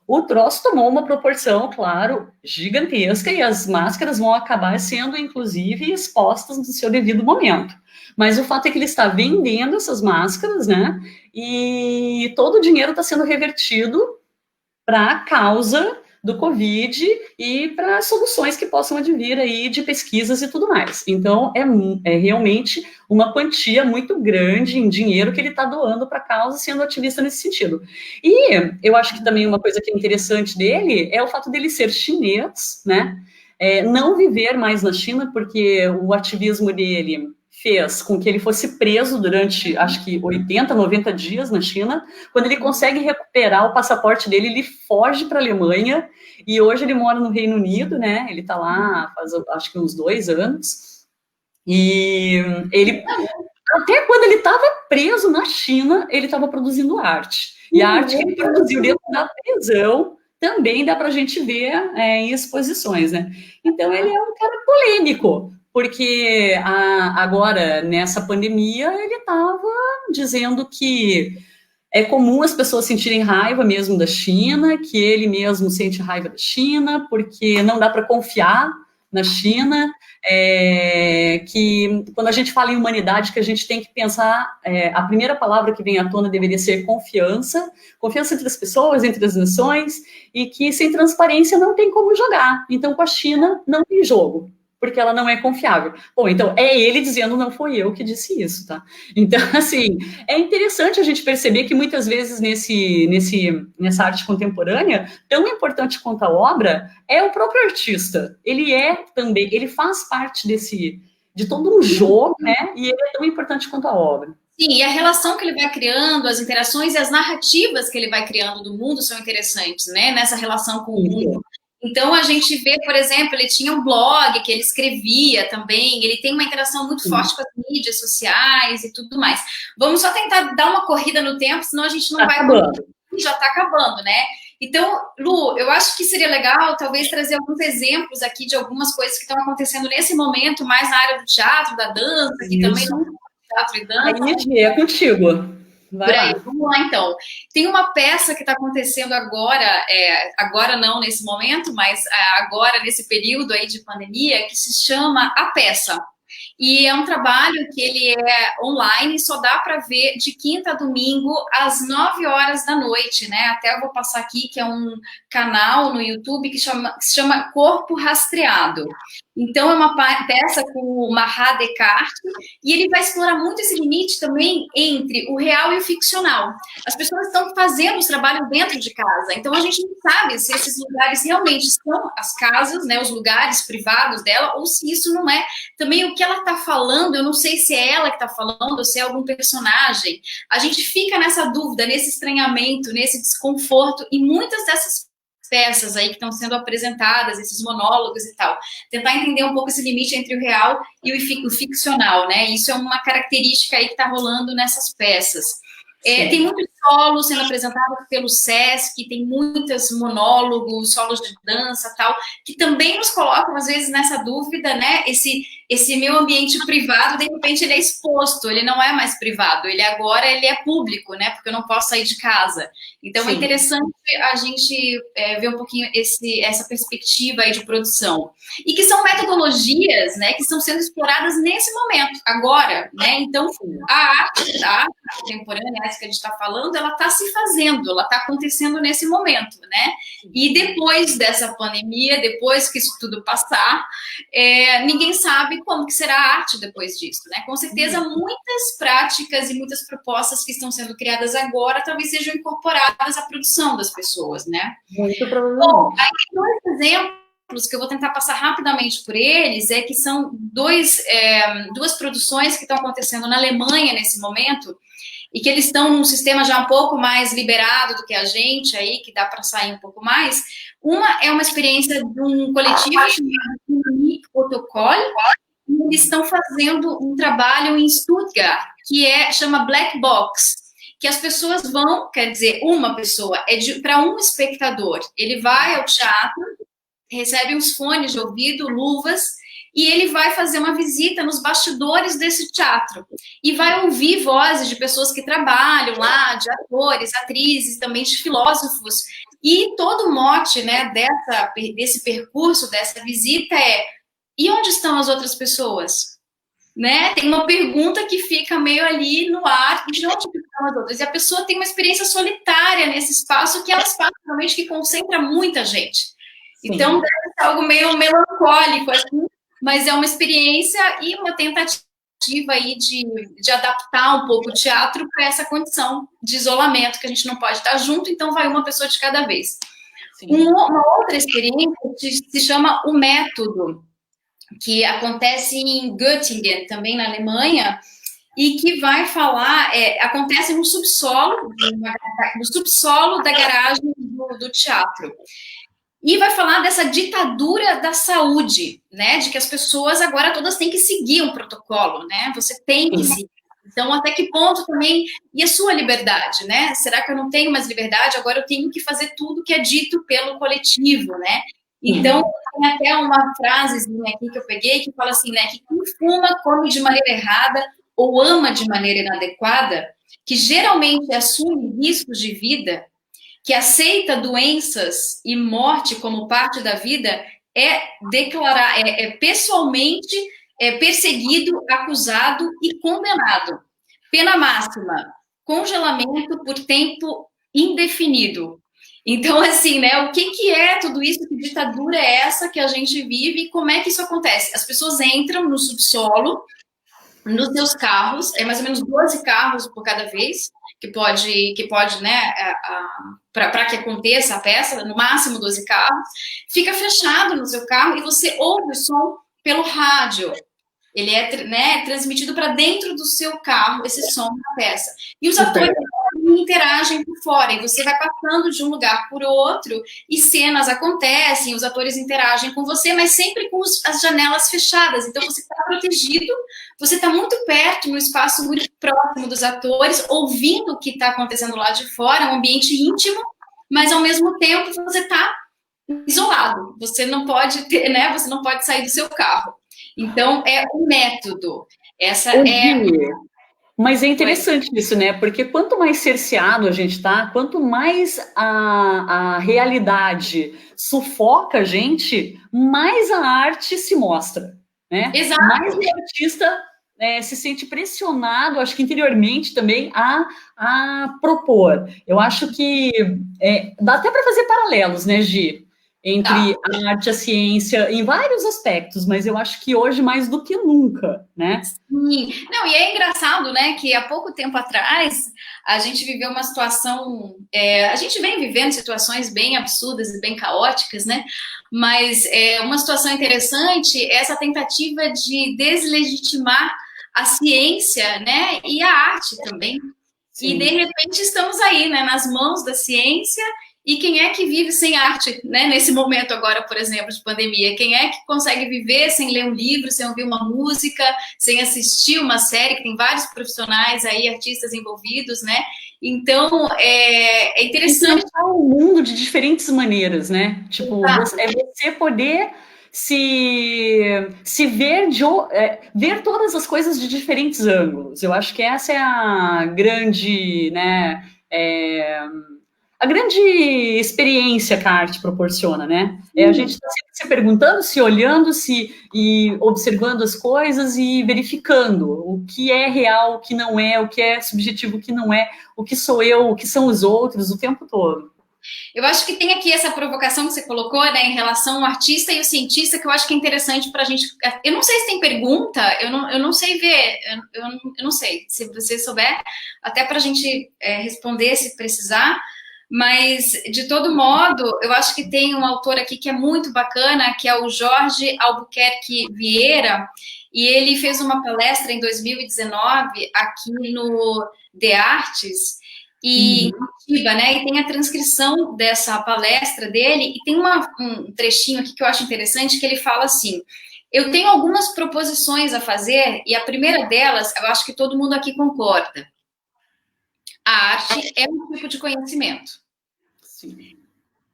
O troço tomou uma proporção, claro, gigantesca, e as máscaras vão acabar sendo, inclusive, expostas no seu devido momento. Mas o fato é que ele está vendendo essas máscaras, né? E todo o dinheiro está sendo revertido para a causa do Covid e para soluções que possam advir aí de pesquisas e tudo mais. Então, é realmente uma quantia muito grande em dinheiro que ele está doando para a causa, sendo ativista nesse sentido. E eu acho que também uma coisa que é interessante dele é o fato dele ser chinês, né? não viver mais na China, porque o ativismo dele fez com que ele fosse preso durante, acho que 80, 90 dias na China. Quando ele consegue recuperar o passaporte dele, ele foge para a Alemanha, e hoje ele mora no Reino Unido, né? Ele está lá faz, acho que uns 2 anos, e ele, até quando ele estava preso na China, ele estava produzindo arte. E a arte que ele produziu dentro da prisão também dá para a gente ver em exposições, né? Então, ele é um cara polêmico, porque agora, nessa pandemia, ele estava dizendo que é comum as pessoas sentirem raiva mesmo da China, que ele mesmo sente raiva da China, porque não dá para confiar na China, que quando a gente fala em humanidade, que a gente tem que pensar, a primeira palavra que vem à tona deveria ser confiança, confiança entre as pessoas, entre as nações, e que sem transparência não tem como jogar. Então, com a China, não tem jogo, porque ela não é confiável. Bom, então, é ele dizendo, não foi eu que disse isso, tá? Então, assim, é interessante a gente perceber que muitas vezes nessa arte contemporânea, tão importante quanto a obra, é o próprio artista. Ele faz parte de todo um jogo, né? E ele é tão importante quanto a obra. Sim, e a relação que ele vai criando, as interações e as narrativas que ele vai criando do mundo são interessantes, né? Nessa relação com o mundo. Então, a gente vê, por exemplo, ele tinha um blog que ele escrevia também, ele tem uma interação muito forte com as mídias sociais e tudo mais. Vamos só tentar dar uma corrida no tempo, senão a gente não vai... Acabando. Já está acabando, né? Então, Lu, eu acho que seria legal, talvez, trazer alguns exemplos aqui de algumas coisas que estão acontecendo nesse momento, mais na área do teatro, da dança, que também não é teatro e dança. Aí, é contigo. Por aí, vamos lá então. Tem uma peça que está acontecendo agora, agora não nesse momento, mas agora nesse período aí de pandemia, que se chama A Peça. E é um trabalho que ele é online, só dá para ver de quinta a domingo, às 9 horas da noite, né? Até eu vou passar aqui, que é um canal no YouTube que se chama Corpo Rastreado. Então, é uma peça com o Mahat Descartes, e ele vai explorar muito esse limite também entre o real e o ficcional. As pessoas estão fazendo os trabalhos dentro de casa, então a gente não sabe se esses lugares realmente são as casas, né, os lugares privados dela, ou se isso não é. Também o que ela está falando, eu não sei se é ela que está falando, ou se é algum personagem. A gente fica nessa dúvida, nesse estranhamento, nesse desconforto, e muitas dessas peças aí que estão sendo apresentadas, esses monólogos e tal. Tentar entender um pouco esse limite entre o real e o ficcional, né? Isso é uma característica aí que está rolando nessas peças. Tem muitos solos sendo apresentados pelo Sesc, tem muitos monólogos, solos de dança tal, que também nos colocam, às vezes, nessa dúvida, né? Esse meu ambiente privado, de repente, ele é exposto, ele não é mais privado, ele é público, né? Porque eu não posso sair de casa. Então, é interessante a gente ver um pouquinho essa perspectiva aí de produção. E que são metodologias, né, que estão sendo exploradas nesse momento, agora, né? Então, a arte contemporânea, essa que a gente está falando, ela está se fazendo, ela está acontecendo nesse momento, né? E depois dessa pandemia, depois que isso tudo passar, ninguém sabe como que será a arte depois disso, né? Com certeza, muitas práticas e muitas propostas que estão sendo criadas agora talvez sejam incorporadas à produção das pessoas, né? Muito provavelmente. Bom, aí dois exemplos que eu vou tentar passar rapidamente por eles, que são duas produções que estão acontecendo na Alemanha nesse momento, e que eles estão num sistema já um pouco mais liberado do que a gente aí, que dá para sair um pouco mais. Uma é uma experiência de um coletivo chamado Unique Protocol, e eles estão fazendo um trabalho em Stuttgart, que chama Black Box, que as pessoas vão, quer dizer, uma pessoa, para um espectador, ele vai ao teatro, recebe uns fones de ouvido, luvas, e ele vai fazer uma visita nos bastidores desse teatro e vai ouvir vozes de pessoas que trabalham lá, de atores, atrizes, também de filósofos. E todo o mote, né, desse percurso, dessa visita e onde estão as outras pessoas? Né? Tem uma pergunta que fica meio ali no ar, de onde estão as outras? E a pessoa tem uma experiência solitária nesse espaço, que é um espaço realmente que concentra muita gente. Sim. Então, deve ser algo meio melancólico, assim, mas é uma experiência e uma tentativa aí de adaptar um pouco o teatro para essa condição de isolamento, que a gente não pode estar junto, então vai uma pessoa de cada vez. Uma outra experiência se chama o método, que acontece em Göttingen, também na Alemanha, e que vai falar, acontece no subsolo da garagem do teatro. E vai falar dessa ditadura da saúde, né? De que as pessoas agora todas têm que seguir um protocolo, né? Você tem que seguir. Então, até que ponto também... E a sua liberdade, né? Será que eu não tenho mais liberdade? Agora eu tenho que fazer tudo que é dito pelo coletivo, né? Então, tem até uma frasezinha aqui que eu peguei que fala assim, né? Que quem fuma, come de maneira errada ou ama de maneira inadequada, que geralmente assume riscos de vida, que aceita doenças e morte como parte da vida, pessoalmente perseguido, acusado e condenado. Pena máxima, congelamento por tempo indefinido. Então, assim, né, o que é tudo isso? Que ditadura é essa que a gente vive e como é que isso acontece? As pessoas entram no subsolo, nos seus carros, mais ou menos 12 carros por cada vez, que pode, né, para que aconteça a peça, no máximo 12 carros, fica fechado no seu carro e você ouve o som pelo rádio. Ele é, né, transmitido para dentro do seu carro, esse som da peça. E os atores interagem por fora, e você vai passando de um lugar por outro, e cenas acontecem, os atores interagem com você, mas sempre com as janelas fechadas. Então você está protegido, você está muito perto, no espaço muito próximo dos atores, ouvindo o que está acontecendo lá de fora, um ambiente íntimo, mas ao mesmo tempo você está isolado. Você não pode ter, né? Você não pode sair do seu carro. Então, é um método. Mas é interessante isso, né? Porque quanto mais cerceado a gente tá, quanto mais a realidade sufoca a gente, mais a arte se mostra, né? Exato. Mais o artista se sente pressionado, acho que interiormente também, a propor. Eu acho que dá até para fazer paralelos, né, Gi? Entre a arte e a ciência, em vários aspectos, mas eu acho que hoje mais do que nunca, né? Sim. Não, e é engraçado, né, que há pouco tempo atrás a gente viveu uma situação, a gente vem vivendo situações bem absurdas e bem caóticas, né, mas uma situação interessante é essa tentativa de deslegitimar a ciência, né, e a arte também. Sim. E de repente estamos aí, né, nas mãos da ciência. E quem é que vive sem arte, né? Nesse momento agora, por exemplo, de pandemia? Quem é que consegue viver sem ler um livro, sem ouvir uma música, sem assistir uma série, que tem vários profissionais aí, artistas envolvidos, né? Então, é interessante... o mundo de diferentes maneiras, né? Tipo, você poder se ver, ver todas as coisas de diferentes ângulos. Eu acho que essa é a grande, né... a grande experiência que a arte proporciona, né? A gente está sempre se perguntando, se olhando, e observando as coisas e verificando o que é real, o que não é, o que é subjetivo, o que não é, o que sou eu, o que são os outros, o tempo todo. Eu acho que tem aqui essa provocação que você colocou, né, em relação ao artista e o cientista, que eu acho que é interessante para a gente... Eu não sei se tem pergunta, eu não sei ver, eu não sei. Se você souber, até para a gente responder, se precisar... Mas, de todo modo, eu acho que tem um autor aqui que é muito bacana, que é o Jorge Albuquerque Vieira, e ele fez uma palestra em 2019 aqui no The Arts, em Curitiba, né? E tem a transcrição dessa palestra dele, e tem um trechinho aqui que eu acho interessante, que ele fala assim: eu tenho algumas proposições a fazer, e a primeira delas, eu acho que todo mundo aqui concorda. A arte é um tipo de conhecimento. Sim.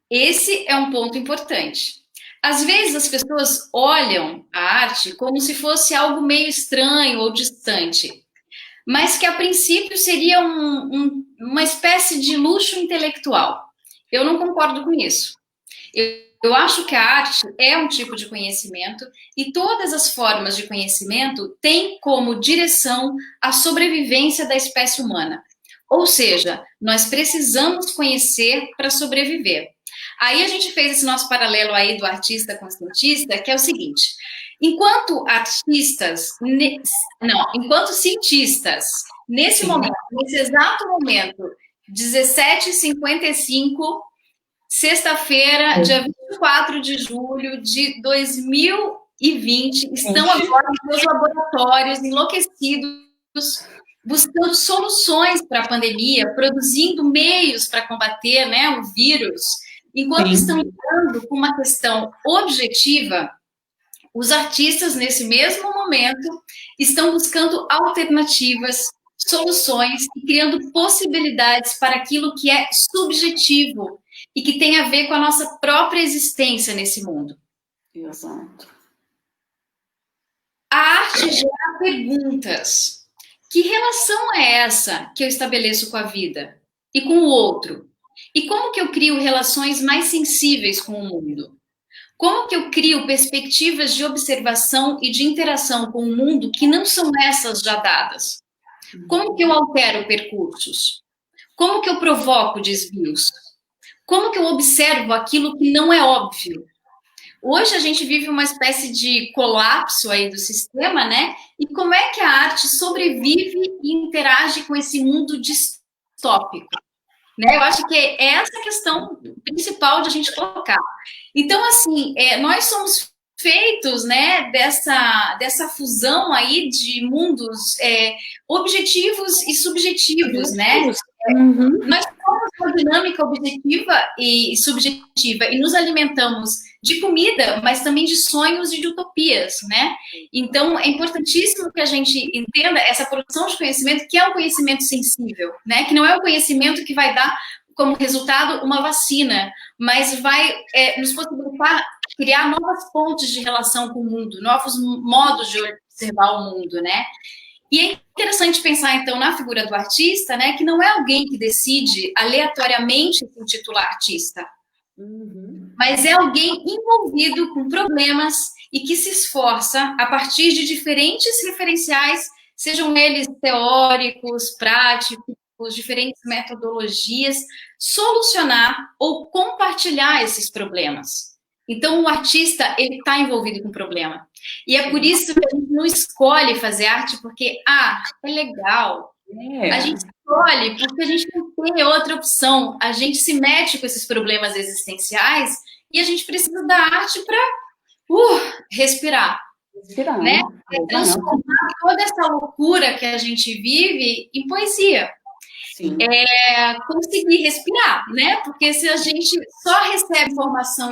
Esse é um ponto importante. Às vezes as pessoas olham a arte como se fosse algo meio estranho ou distante, mas que a princípio seria uma espécie de luxo intelectual. Eu não concordo com isso. Eu acho que a arte é um tipo de conhecimento e todas as formas de conhecimento têm como direção a sobrevivência da espécie humana. Ou seja, nós precisamos conhecer para sobreviver. Aí a gente fez esse nosso paralelo aí do artista com o cientista, que é o seguinte: enquanto cientistas, nesse momento, nesse exato momento, 17h55, Sexta-feira, dia 24 de julho de 2020, estão agora nos meus laboratórios enlouquecidos, buscando soluções para a pandemia, produzindo meios para combater, né, o vírus, enquanto estão lidando com uma questão objetiva. Os artistas, nesse mesmo momento, estão buscando alternativas, soluções e criando possibilidades para aquilo que é subjetivo e que tem a ver com a nossa própria existência nesse mundo. Exato. A arte gera perguntas. Que relação é essa que eu estabeleço com a vida e com o outro? E como que eu crio relações mais sensíveis com o mundo? Como que eu crio perspectivas de observação e de interação com o mundo que não são essas já dadas? Como que eu altero percursos? Como que eu provoco desvios? Como que eu observo aquilo que não é óbvio? Hoje a gente vive uma espécie de colapso aí do sistema, né? E como é que a arte sobrevive e interage com esse mundo distópico? Né? Eu acho que é essa a questão principal de a gente colocar. Então, assim, nós somos feitos, né, dessa fusão aí de mundos objetivos e subjetivos, né? Nós somos uma dinâmica objetiva e subjetiva e nos alimentamos de comida, mas também de sonhos e de utopias, né? Então, é importantíssimo que a gente entenda essa produção de conhecimento, que é um conhecimento sensível, né? Que não é o conhecimento que vai dar como resultado uma vacina, mas vai nos possibilitar criar novas pontes de relação com o mundo, novos modos de observar o mundo, né? E é interessante pensar, então, na figura do artista, né, que não é alguém que decide aleatoriamente se intitular artista, mas é alguém envolvido com problemas e que se esforça, a partir de diferentes referenciais, sejam eles teóricos, práticos, diferentes metodologias, solucionar ou compartilhar esses problemas. Então, o artista, ele está envolvido com o problema. E é por isso que a gente não escolhe fazer arte porque, é legal. A gente escolhe porque a gente não tem outra opção. A gente se mete com esses problemas existenciais e a gente precisa da arte para respirar. Né? Transformar toda essa loucura que a gente vive em poesia. Conseguir respirar, né? Porque se a gente só recebe informação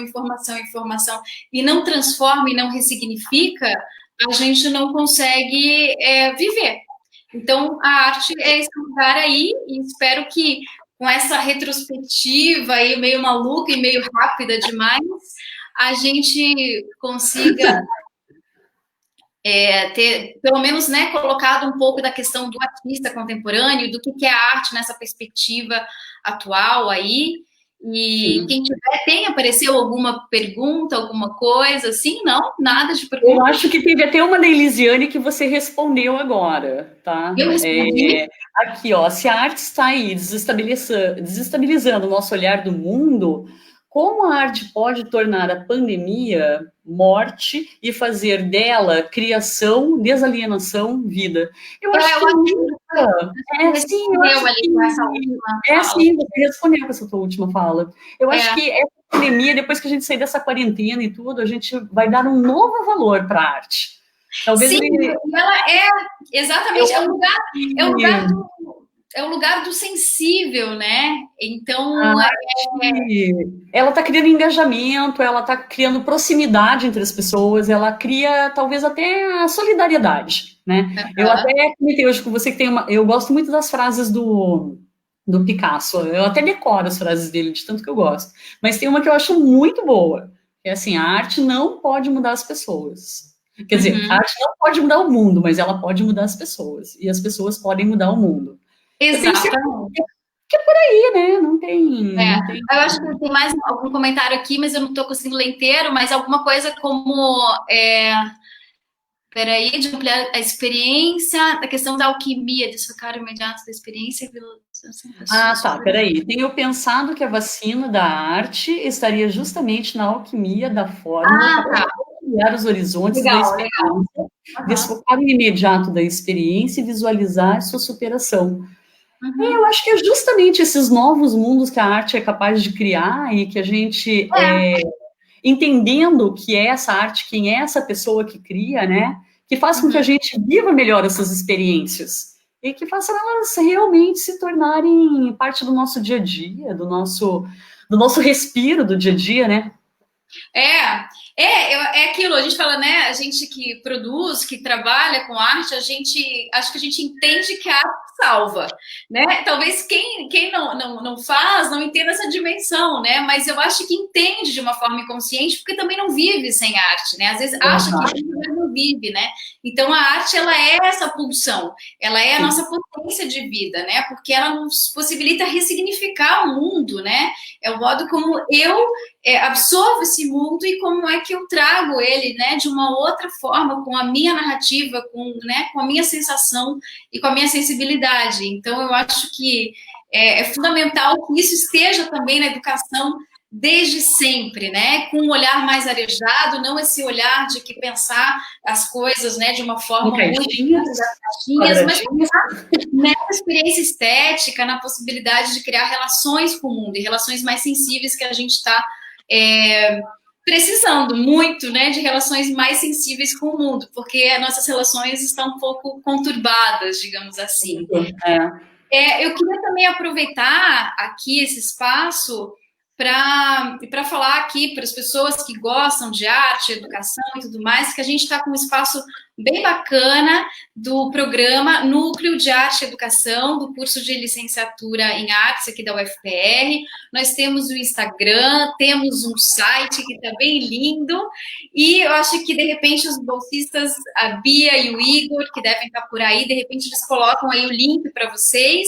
e não transforma e não ressignifica, a gente não consegue viver. Então, a arte é esse lugar aí, e espero que com essa retrospectiva aí meio maluca e meio rápida demais, a gente consiga ter, pelo menos, né, colocado um pouco da questão do artista contemporâneo, do que é a arte nessa perspectiva atual aí. E quem tiver, apareceu alguma pergunta, alguma coisa assim? Não, nada de pergunta. Eu acho que teve até uma da Elisiane que você respondeu agora, tá? Eu respondi? Aqui, ó, se a arte está aí desestabilizando o nosso olhar do mundo, como a arte pode tornar a pandemia morte e fazer dela criação, desalienação, vida? Eu acho que sim, você respondeu com essa tua última fala. Eu acho que essa pandemia, depois que a gente sair dessa quarentena e tudo, a gente vai dar um novo valor para a arte. Talvez ela exatamente, é o lugar do sensível, né? Então, ela está criando engajamento, ela está criando proximidade entre as pessoas, ela cria talvez até a solidariedade, né? Eu até comentei hoje com você que eu gosto muito das frases do Picasso, eu até decoro as frases dele, de tanto que eu gosto, mas tem uma que eu acho muito boa, que é assim, a arte não pode mudar as pessoas. Quer dizer, a arte não pode mudar o mundo, mas ela pode mudar as pessoas, e as pessoas podem mudar o mundo. Exatamente. Que é por aí, né? Não tem. Eu acho que tem mais algum comentário aqui, mas eu não estou conseguindo ler inteiro, mas alguma coisa como de ampliar a experiência, a questão da alquimia, desfocar o imediato da experiência. Tenho pensado que a vacina da arte estaria justamente na alquimia da forma para ampliar os horizontes da experiência, desfocar o imediato da experiência e visualizar sua superação. Uhum. Eu acho que é justamente esses novos mundos que a arte é capaz de criar e que a gente, entendendo o que é essa arte, quem é essa pessoa que cria, né, que faz com que a Uhum. gente viva melhor essas experiências e que façam elas realmente se tornarem parte do nosso dia a dia, do nosso respiro do dia a dia, né? É aquilo, a gente fala, né? A gente que produz, que trabalha com arte, acho que a gente entende que a arte salva, né? Talvez quem não faz não entenda essa dimensão, né? Mas eu acho que entende de uma forma inconsciente, porque também não vive sem arte, né? Às vezes acha que vive, mas não vive, né? Então a arte, ela é essa pulsão, ela é a Sim. nossa potência de vida, né? Porque ela nos possibilita ressignificar o mundo, né? É o modo como eu absorvo esse mundo e como é que eu trago ele, né, de uma outra forma, com a minha narrativa, com a minha sensação e com a minha sensibilidade. Então, eu acho que é fundamental que isso esteja também na educação desde sempre, né, com um olhar mais arejado, não esse olhar de que pensar as coisas, né, de uma Em forma muito caixinhas, caixinhas, mas quadradinhos. nessa experiência estética, na possibilidade de criar relações com o mundo e relações mais sensíveis que a gente está precisando muito, né, de relações mais sensíveis com o mundo, porque as nossas relações estão um pouco conturbadas, digamos assim. É. Eu queria também aproveitar aqui esse espaço para falar aqui para as pessoas que gostam de arte, educação e tudo mais, que a gente está com um espaço bem bacana do programa Núcleo de Arte e Educação, do curso de licenciatura em artes aqui da UFPR. Nós temos o Instagram, temos um site que está bem lindo, e eu acho que, de repente, os bolsistas, a Bia e o Igor, que devem estar por aí, de repente eles colocam aí o link para vocês,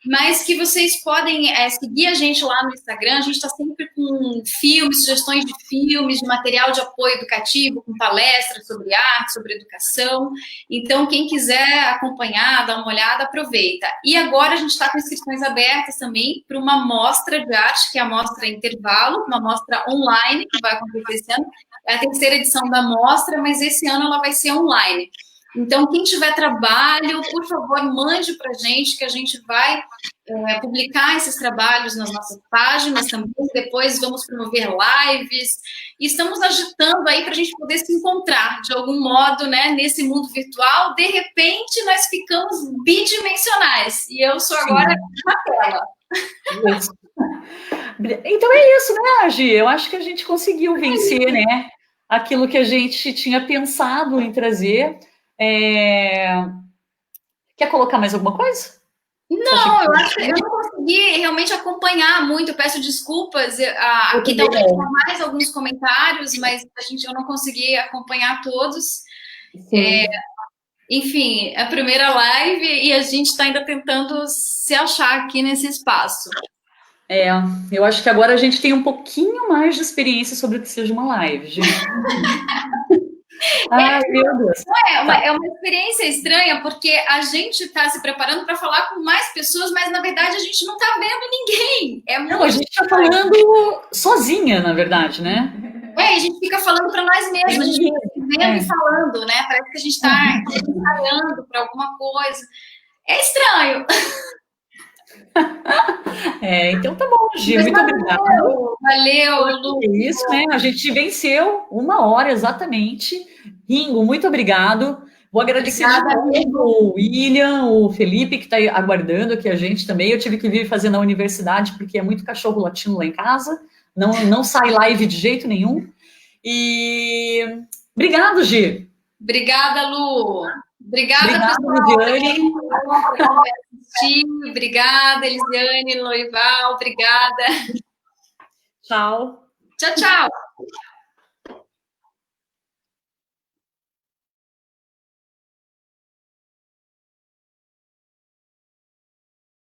mas que vocês podem seguir a gente lá no Instagram. A gente está sempre com filmes, sugestões de filmes, de material de apoio educativo, com palestras sobre arte, sobre educação. Então, quem quiser acompanhar, dar uma olhada, aproveita. E agora a gente está com inscrições abertas também para uma mostra de arte, que é a Mostra Intervalo, uma mostra online que vai acontecer esse ano. É a terceira edição da mostra, mas esse ano ela vai ser online. Então, quem tiver trabalho, por favor, mande para a gente, que a gente vai publicar esses trabalhos nas nossas páginas também. Depois vamos promover lives. E estamos agitando aí para a gente poder se encontrar de algum modo, né, nesse mundo virtual. De repente, nós ficamos bidimensionais. E eu sou agora na tela. Isso. Então é isso, né, Agi? Eu acho que a gente conseguiu vencer, né, aquilo que a gente tinha pensado em trazer. Quer colocar mais alguma coa? Não, eu acho que eu não consegui realmente acompanhar muito. Eu peço desculpas. Aqui talvez mais alguns comentários, mas eu não consegui acompanhar todos. Enfim, é a primeira live e a gente está ainda tentando se achar aqui nesse espaço. Eu acho que agora a gente tem um pouquinho mais de experiência sobre o que seja uma live, gente. Ai, meu Deus. É uma experiência estranha, porque a gente está se preparando para falar com mais pessoas, mas na verdade a gente não está vendo ninguém. Não, a gente está falando sozinha, na verdade, né? A gente fica falando para nós mesmos, a gente fica vendo e falando, né? Parece que a gente está ensaiando para alguma coisa. É estranho. Então tá bom, Gia, muito obrigada. Valeu, Lu. É isso, né? A gente venceu 1 hora exatamente. Ringo, muito obrigado. Vou agradecer o William, o Felipe, que está aguardando aqui a gente também. Eu tive que vir fazer na universidade, porque é muito cachorro latindo lá em casa. Não sai live de jeito nenhum. E obrigado, Gi. Obrigada, Lu. Obrigada, pessoal. Elisiane. Obrigada, Elisiane, Loival. Obrigada. Tchau. Tchau, tchau.